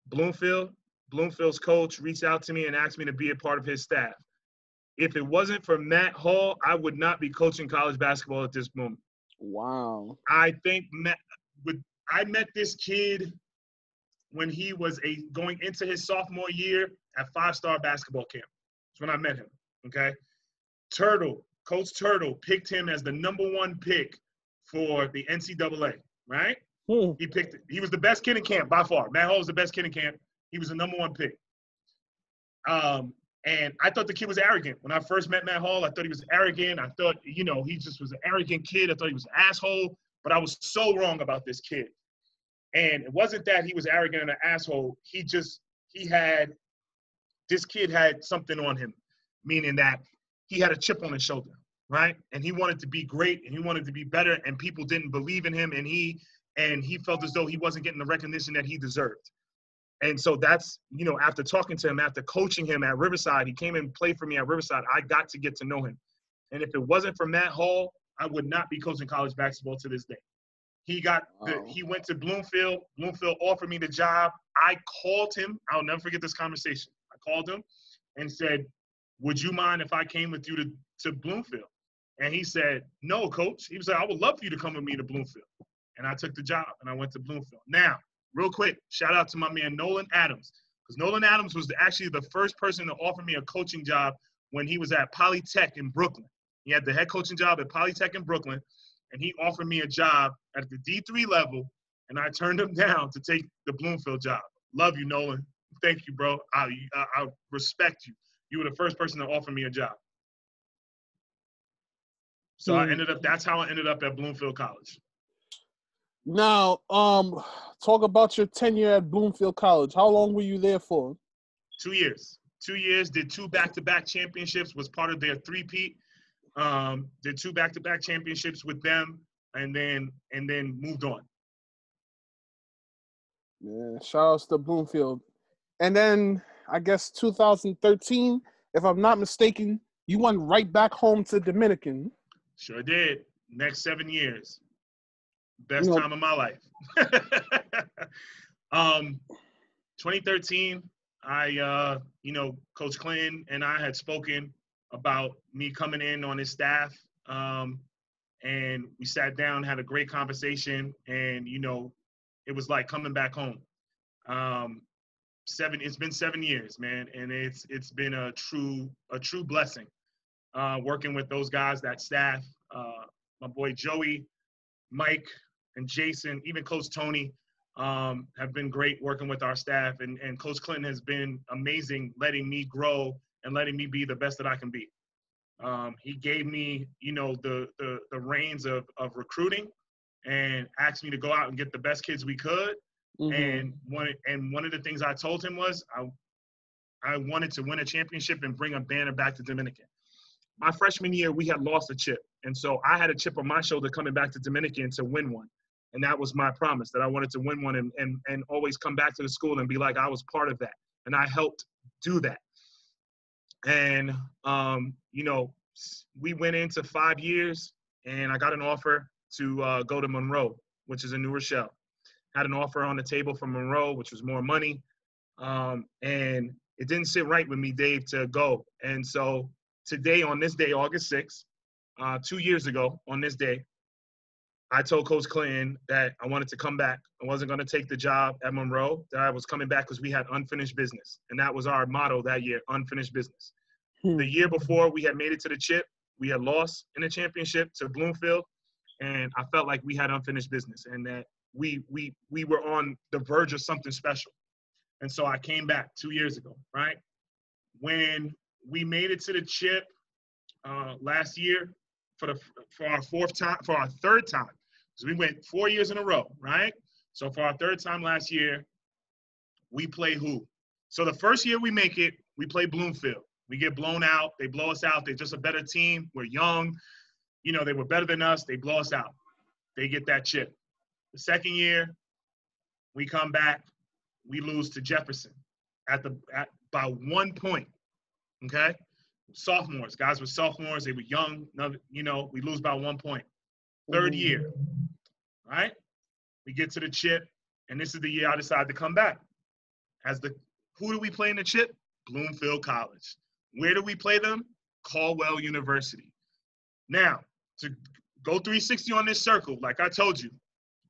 Bloomfield. Bloomfield's coach reached out to me and asked me to be a part of his staff. If it wasn't for Matt Hall, I would not be coaching college basketball at this moment. Wow. I think I met this kid when he was going into his sophomore year at 5-star basketball camp. That's when I met him, okay? Coach Turtle picked him as the #1 pick for the NCAA, right? He was the best kid in camp by far. Matt Hall was the best kid in camp. He was the #1 pick. And I thought the kid was arrogant. When I first met Matt Hall, I thought he was arrogant. I thought, he just was an arrogant kid. I thought he was an asshole. But I was so wrong about this kid. And it wasn't that he was arrogant and an asshole. This kid had something on him, meaning that he had a chip on his shoulder, right? And he wanted to be great and he wanted to be better, and people didn't believe in him, and he felt as though he wasn't getting the recognition that he deserved. And so that's, after talking to him, after coaching him at Riverside, he came and played for me at Riverside. I got to get to know him. And if it wasn't for Matt Hall, I would not be coaching college basketball to this day. He went to Bloomfield. Bloomfield offered me the job. I called him. I'll never forget this conversation. I called him and said, would you mind if I came with you to Bloomfield? And he said, no, coach. He was like, I would love for you to come with me to Bloomfield. And I took the job and I went to Bloomfield. Now, real quick, shout out to my man Nolan Adams, because Nolan Adams was actually the first person to offer me a coaching job when he was at Polytech in Brooklyn. He had the head coaching job at Polytech in Brooklyn, and he offered me a job at the D3 level, and I turned him down to take the Bloomfield job. Love you, Nolan. Thank you, bro. I respect you. You were the first person to offer me a job. So that's how I ended up at Bloomfield College. Now, talk about your tenure at Bloomfield College. How long were you there for? 2 years. 2 years, did 2 back-to-back championships, was part of their three-peat. Did 2 back-to-back championships with them, and then moved on. Yeah, shout outs to Bloomfield. And then, I guess 2013, if I'm not mistaken, you went right back home to Dominican. Sure did. Next 7 years. Best time of my life. 2013, I, Coach Clinton and I had spoken about me coming in on his staff. And we sat down, had a great conversation. And, it was like coming back home. It's been 7 years, man, and it's been a true blessing working with those guys, that staff, my boy Joey, Mike, and Jason, even Coach Tony have been great working with our staff, and Coach Clinton has been amazing, letting me grow and letting me be the best that I can be. He gave me, the reins of recruiting, and asked me to go out and get the best kids we could. And one of the things I told him was I wanted to win a championship and bring a banner back to Dominican. My freshman year, we had lost a chip. And so I had a chip on my shoulder coming back to Dominican to win one. And that was my promise, that I wanted to win one and always come back to the school and be like, I was part of that. And I helped do that. And, we went into 5 years, and I got an offer to go to Monroe, which is in New Rochelle. Had an offer on the table from Monroe, which was more money. And it didn't sit right with me, Dave, to go. And so today, on this day, August 6th, 2 years ago on this day, I told Coach Clinton that I wanted to come back. I wasn't going to take the job at Monroe, that I was coming back because we had unfinished business. And that was our motto that year, unfinished business. The year before, we had made it to the chip. We had lost in the championship to Bloomfield. And I felt like we had unfinished business and that we were on the verge of something special. And so I came back 2 years ago, right? When we made it to the chip last year for our third time. So we went 4 years in a row, right? So for our third time last year, we play who? So the first year we make it, we play Bloomfield. We get blown out. They blow us out. They're just a better team. We're young. They were better than us. They blow us out. They get that chip. The second year, we come back. We lose to Jefferson by 1 point. Okay? Sophomores. Guys were sophomores. They were young. We lose by 1 point. Third year, right? We get to the chip, and this is the year I decided to come back. Who do we play in the chip? Bloomfield College. Where do we play them? Caldwell University. Now, to go 360 on this circle, like I told you,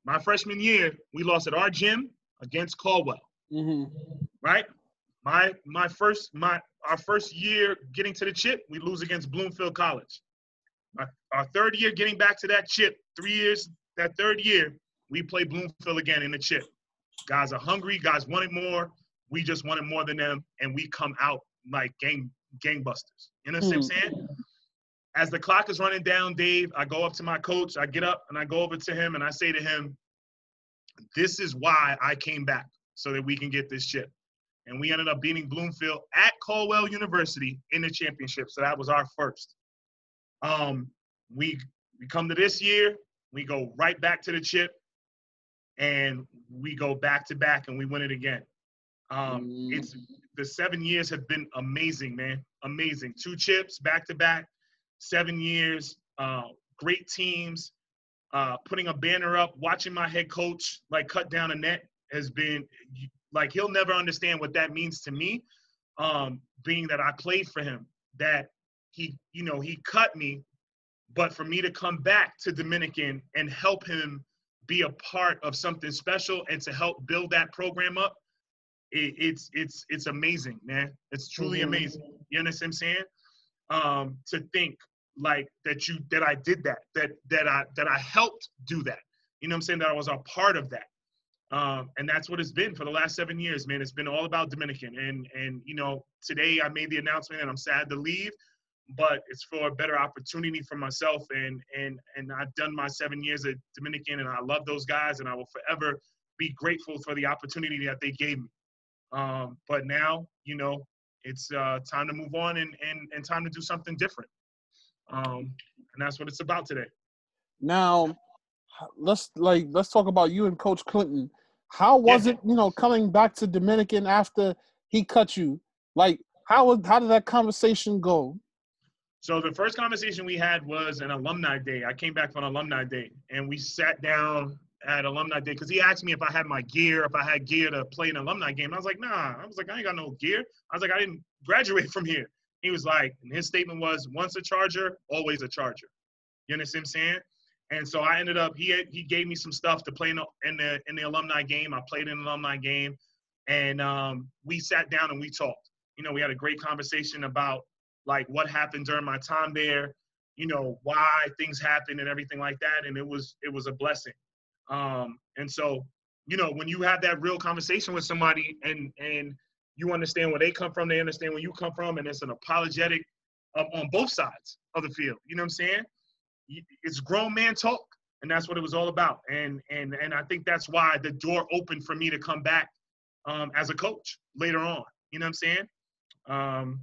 my freshman year, we lost at our gym against Caldwell. Right? Our first year getting to the chip, we lose against Bloomfield College. Our third year getting back to that chip, 3 years, that third year, we play Bloomfield again in the chip. Guys are hungry. Guys wanted more. We just wanted more than them, and we come out like gangbusters. You know what I'm saying? As the clock is running down, Dave, I go up to my coach. I get up, and I go over to him, and I say to him, this is why I came back, so that we can get this chip. And we ended up beating Bloomfield at Caldwell University in the championship, so that was our first. We come to this year, we go right back to the chip, and we go back-to-back, and we win it again. The 7 years have been amazing, man. Amazing. 2 chips back-to-back, 7 years, great teams, putting a banner up, watching my head coach like cut down a net has been like, he'll never understand what that means to me, being that I played for him, that he cut me, but for me to come back to Dominican and help him be a part of something special and to help build that program up, it's amazing, man. It's truly amazing. You understand what I'm saying? To think like that I did that I helped do that. You know what I'm saying? That I was a part of that. And that's what it's been for the last 7 years, man. It's been all about Dominican. And today I made the announcement and I'm sad to leave, but it's for a better opportunity for myself. And I've done my 7 years at Dominican, and I love those guys, and I will forever be grateful for the opportunity that they gave me. But now, it's time to move on and time to do something different. And that's what it's about today. Now, let's talk about you and Coach Clinton. How was it, coming back to Dominican after he cut you? Like, how did that conversation go? So the first conversation we had was an alumni day. I came back from alumni day, and we sat down at alumni day because he asked me if I had my gear, if I had gear to play an alumni game. I was like, nah. I was like, I ain't got no gear. I was like, I didn't graduate from here. He was like, and his statement was, once a Charger, always a Charger. You understand what I'm saying? And so I ended up, he gave me some stuff to play in the alumni game. I played in the alumni game, and we sat down and we talked. You know, we had a great conversation about like what happened during my time there, you know, why things happened and everything like that. And it was a blessing. And so, you know, when you have that real conversation with somebody and you understand where they come from, they understand where you come from, and it's an apologetic on both sides of the field. You know what I'm saying? It's grown man talk, and that's what it was all about. And I think that's why the door opened for me to come back as a coach later on. You know what I'm saying?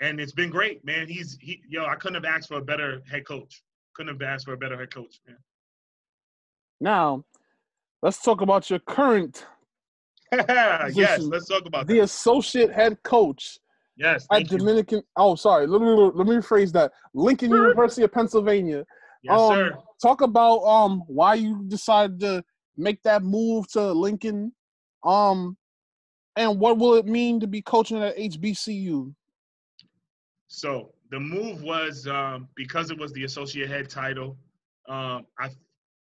And it's been great, man. I couldn't have asked for a better head coach. Couldn't have asked for a better head coach, man. Now, let's talk about your current position. Yes, let's talk about the associate head coach. Yes, at Dominican. Oh, sorry. Let me rephrase that. Lincoln University of Pennsylvania. Yes, sir. Talk about why you decided to make that move to Lincoln, and what will it mean to be coaching at HBCU? So the move was because it was the associate head title.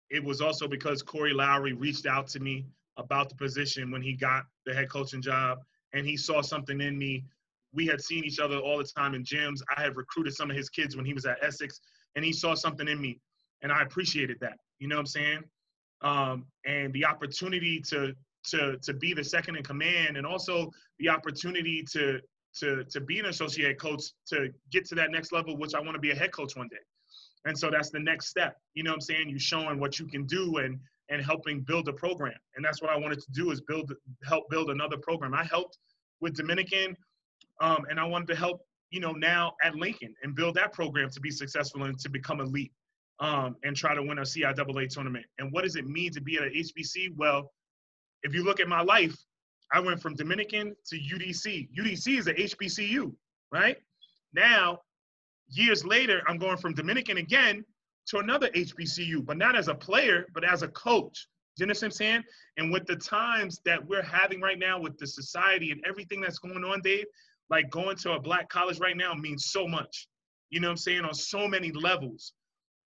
It was also because Corey Lowery reached out to me about the position when he got the head coaching job, and he saw something in me. We had seen each other all the time in gyms. I had recruited some of his kids when he was at Essex, and he saw something in me, and I appreciated that. You know what I'm saying? And the opportunity to be the second in command, and also the opportunity to be an associate coach, to get to that next level, which I want to be a head coach one day. And so that's the next step. You know what I'm saying? You showing what you can do and helping build a program. And that's what I wanted to do, is help build another program. I helped with Dominican. And I wanted to help, you know, now at Lincoln and build that program to be successful and to become elite, and try to win a CIAA tournament. And what does it mean to be at an HBC? Well, if you look at my life, I went from Dominican to UDC. UDC is a HBCU, right? Now, years later, I'm going from Dominican again to another HBCU, but not as a player, but as a coach. Do you understand what I'm saying? And with the times that we're having right now with the society and everything that's going on, Dave, like going to a black college right now means so much, you know what I'm saying, on so many levels.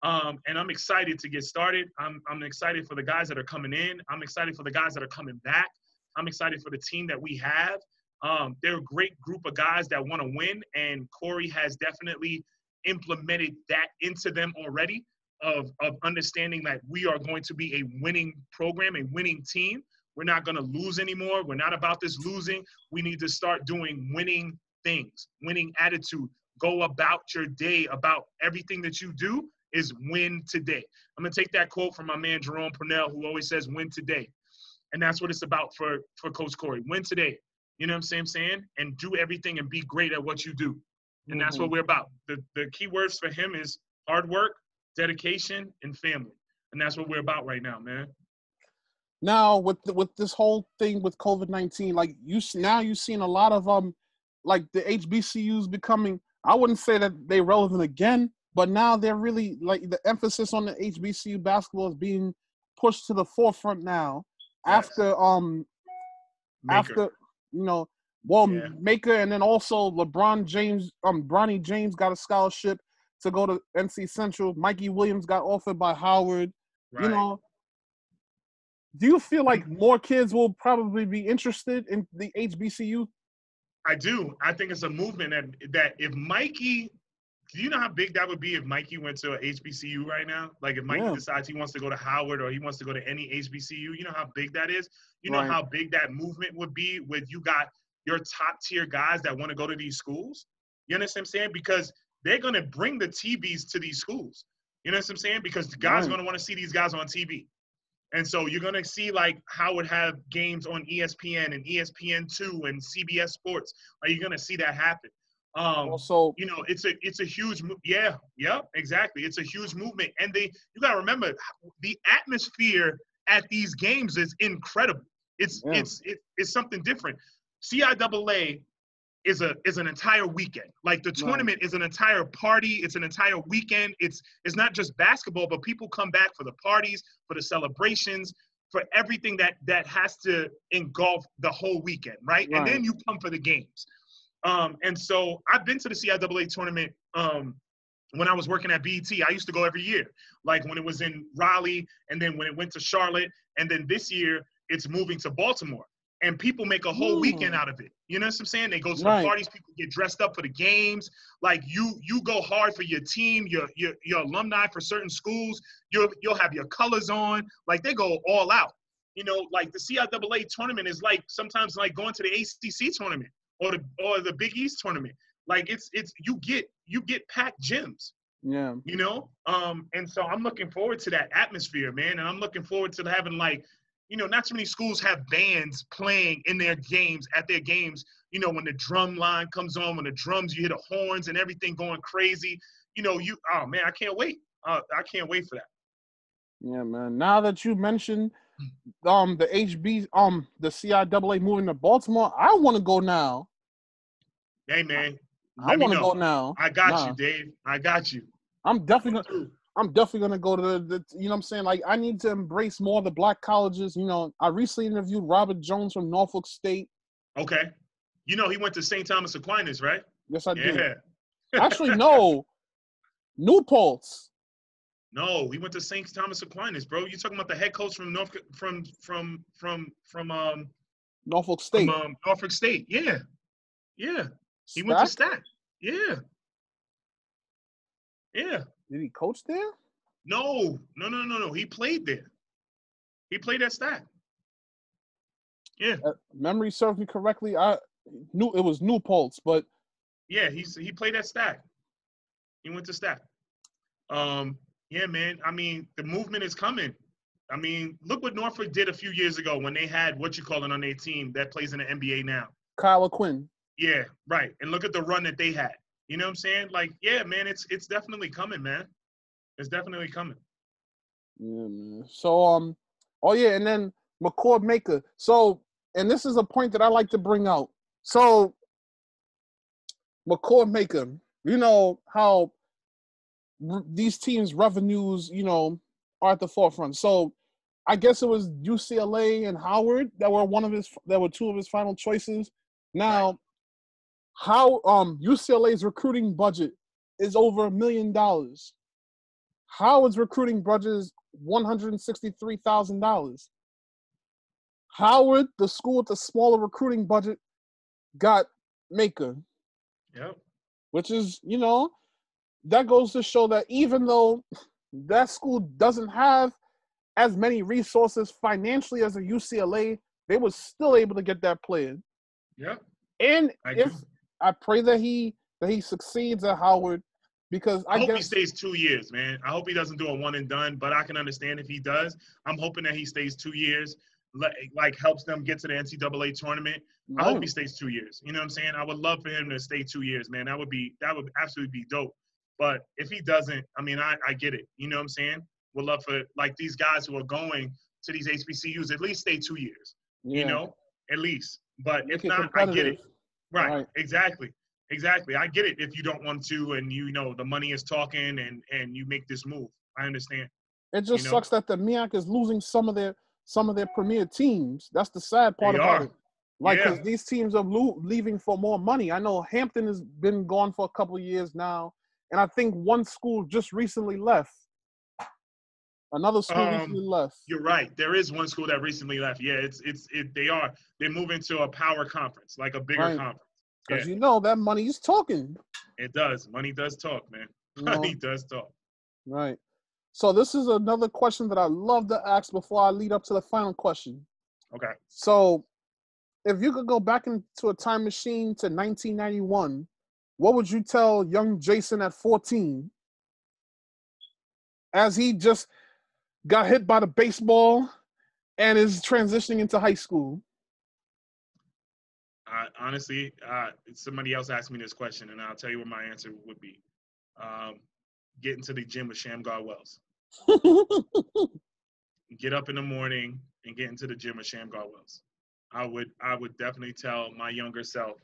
And I'm excited to get started. I'm excited for the guys that are coming in. I'm excited for the guys that are coming back. I'm excited for the team that we have. They're a great group of guys that want to win, and Corey has definitely implemented that into them already, of understanding that we are going to be a winning program, a winning team. We're not going to lose anymore. We're not about this losing. We need to start doing winning things, winning attitude. Go about your day, about everything that you do is win today. I'm going to take that quote from my man, Jerome Purnell, who always says win today. And that's what it's about for Coach Corey. Win today. You know what I'm saying? And do everything and be great at what you do. And that's what we're about. The key words for him is hard work, dedication, and family. And that's what we're about right now, man. Now, with this whole thing with COVID-19, like you've seen a lot of like the HBCUs becoming, I wouldn't say that they're relevant again, but now they're really, like, the emphasis on the HBCU basketball is being pushed to the forefront now. Yes. After you know, Maker, and then also Bronny James got a scholarship to go to NC Central. Mikey Williams got offered by Howard. Right. You know, do you feel like more kids will probably be interested in the HBCU? I do. I think it's a movement that if Mikey, do you know how big that would be if Mikey went to a HBCU right now? Like if Mikey decides he wants to go to Howard or he wants to go to any HBCU, you know how big that is? You know how big that movement would be with you got your top tier guys that want to go to these schools? You understand what I'm saying? Because they're going to bring the TVs to these schools. You know what I'm saying? Because the guys are going to want to see these guys on TV. And so you're going to see like Howard have games on ESPN and ESPN2 and CBS Sports. Like you're going to see that happen. Also, you know, it's a huge exactly. It's a huge movement. And you got to remember, the atmosphere at these games is incredible. It's something different. CIAA is an entire weekend. Like the tournament is an entire party. It's an entire weekend. It's not just basketball, but people come back for the parties, for the celebrations, for everything that has to engulf the whole weekend, right? And then you come for the games. And so I've been to the CIAA tournament when I was working at BET, I used to go every year. Like when it was in Raleigh, and then when it went to Charlotte, and then this year it's moving to Baltimore. And people make a whole weekend out of it. You know what I'm saying? They go to the parties, people get dressed up for the games. Like you go hard for your team, your alumni for certain schools. You'll have your colors on. Like they go all out. You know, like the CIAA tournament is like sometimes like going to the ACC tournament or the Big East tournament. Like it's you get packed gyms. Yeah. You know? And so I'm looking forward to that atmosphere, man. And I'm looking forward to having like, you know, not too many schools have bands playing in their games, at their games, you know, when the drum line comes on, when the drums, you hear the horns and everything going crazy. You know, oh man, I can't wait. I can't wait for that. Yeah, man. Now that you mentioned the CIAA moving to Baltimore, I want to go now. Hey man, I want to go now. I got you, Dave. I got you. I'm definitely gonna go to the you know what I'm saying? Like I need to embrace more of the black colleges. You know, I recently interviewed Robert Jones from Norfolk State. Okay. You know he went to St. Thomas Aquinas, right? Yes, I did. Yeah. Actually, no. New Paltz. No, he went to St. Thomas Aquinas, bro. You talking about the head coach from Norfolk State. Norfolk State. Yeah. Yeah. He went to Stack. Yeah. Yeah. Did he coach there? No. He played there. He played at Stack. Yeah. Memory serves me correctly. I knew it was New Paltz, but yeah, he played at Stack. He went to Stack. Yeah, man. I mean, the movement is coming. I mean, look what Norfolk did a few years ago when they had on their team that plays in the NBA now. Kyle Quinn. Yeah, right. And look at the run that they had. You know what I'm saying? Like, yeah, man, it's definitely coming, man. It's definitely coming. Yeah, man. So, oh yeah, and then McCord Maker. So, and this is a point that I like to bring out. So, McCord Maker, you know how these teams' revenues, you know, are at the forefront. So, I guess it was UCLA and Howard that were two of his final choices. Now, right. How UCLA's recruiting budget is over $1 million. Howard's recruiting budget is $163,000. Howard, the school with the smaller recruiting budget, got Maker. Yep. Which is, you know, that goes to show that even though that school doesn't have as many resources financially as a UCLA, they were still able to get that player. Yep. And I pray that he succeeds at Howard, because I hope guess he stays 2 years, man. I hope he doesn't do a one and done, but I can understand if he does. I'm hoping that he stays 2 years, like helps them get to the NCAA tournament. Right. I hope he stays 2 years. You know what I'm saying? I would love for him to stay 2 years, man. That would absolutely be dope. But if he doesn't, I mean, I get it. You know what I'm saying? Would love for like these guys who are going to these HBCUs at least stay 2 years. Yeah. You know, at least. But if not, I get it. Right. Exactly. I get it if you don't want to, and you know the money is talking, and you make this move. I understand. It just sucks that the MEAC is losing some of their premier teams. That's the sad part about it. Like, because these teams are leaving for more money. I know Hampton has been gone for a couple of years now, and I think one school just recently left. Another school recently left. You're right. There is one school that recently left. Yeah, they're moving to a power conference, like a bigger conference. Because you know that money is talking. It does. Money does talk, man. Money does talk. Right. So this is another question that I love to ask before I lead up to the final question. Okay. So if you could go back into a time machine to 1991, what would you tell young Jason at 14 as he just got hit by the baseball and is transitioning into high school? Honestly, somebody else asked me this question, and I'll tell you what my answer would be. Get into the gym with Shammgod Wells. Get up in the morning and get into the gym with Shammgod Wells. I would definitely tell my younger self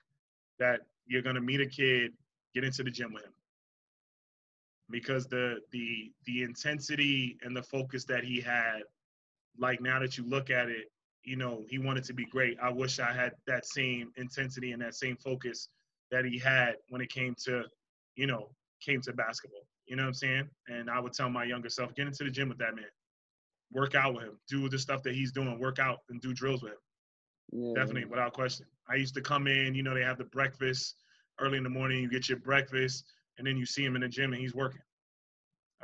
that you're going to meet a kid, get into the gym with him. Because the intensity and the focus that he had, like now that you look at it, you know, he wanted to be great. I wish I had that same intensity and that same focus that he had when it came to basketball. You know what I'm saying? And I would tell my younger self, get into the gym with that man. Work out with him. Do the stuff that he's doing. Work out and do drills with him. Yeah. Definitely, without question. I used to come in, they have the breakfast early in the morning. You get your breakfast, and then you see him in the gym, and he's working.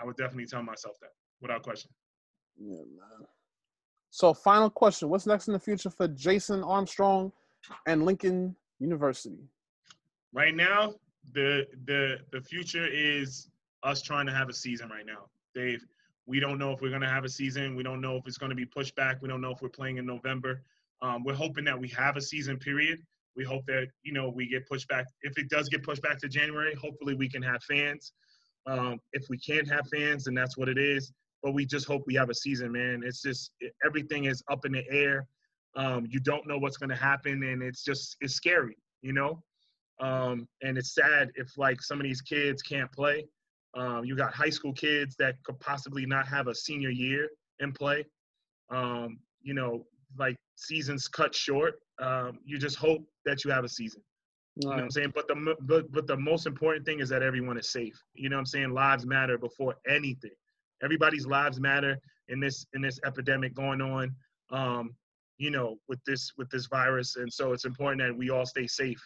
I would definitely tell myself that, without question. Yeah, man. So, final question. What's next in the future for Jason Armstrong and Lincoln University? Right now, the future is us trying to have a season right now, Dave. We don't know if we're going to have a season. We don't know if it's going to be pushed back. We don't know if we're playing in November. We're hoping that we have a season period. We hope that, we get pushed back. If it does get pushed back to January, hopefully we can have fans. If we can't have fans, then that's what it is. But we just hope we have a season, man. It's just everything is up in the air. You don't know what's going to happen, and it's scary, and it's sad if, like, some of these kids can't play. You got high school kids that could possibly not have a senior year in play. Like seasons cut short. You just hope that you have a season. You know what I'm saying? But the most important thing is that everyone is safe. You know what I'm saying? Lives matter before anything. Everybody's lives matter in this epidemic going on. With this virus, and so it's important that we all stay safe.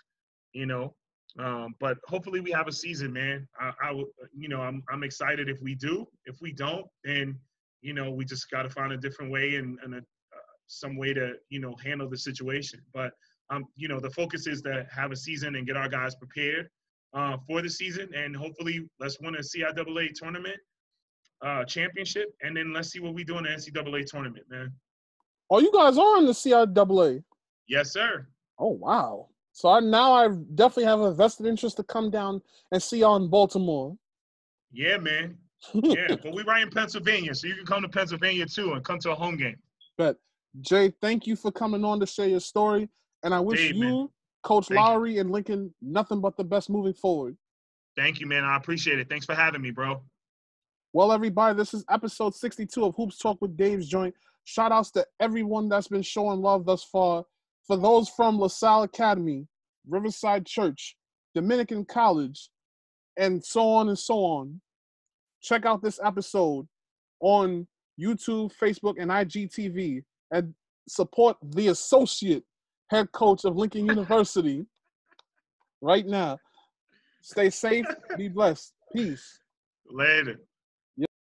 But hopefully we have a season, man. I'm excited if we do. If we don't, then we just got to find a different way and some way to handle the situation. But the focus is to have a season and get our guys prepared for the season, and hopefully let's win a CIAA tournament championship, and then let's see what we do in the NCAA tournament, man. Oh, you guys are in the CIAA? Yes, sir. Oh, wow. So I definitely have a vested interest to come down and see y'all in Baltimore. Yeah, man. Yeah, but we're right in Pennsylvania, so you can come to Pennsylvania too and come to a home game. But Jay, thank you for coming on to share your story, and I wish Dave, you, man. Coach Lowery, and Lincoln nothing but the best moving forward. Thank you, man. I appreciate it. Thanks for having me, bro. Well, everybody, this is episode 62 of Hoops Talk with Dave's Joint. Shout outs to everyone that's been showing love thus far. For those from Salle Academy, Riverside Church, Dominican College, and so on and so on. Check out this episode on YouTube, Facebook, and IGTV, and support the associate head coach of Lincoln University right now. Stay safe. Be blessed. Peace. Later.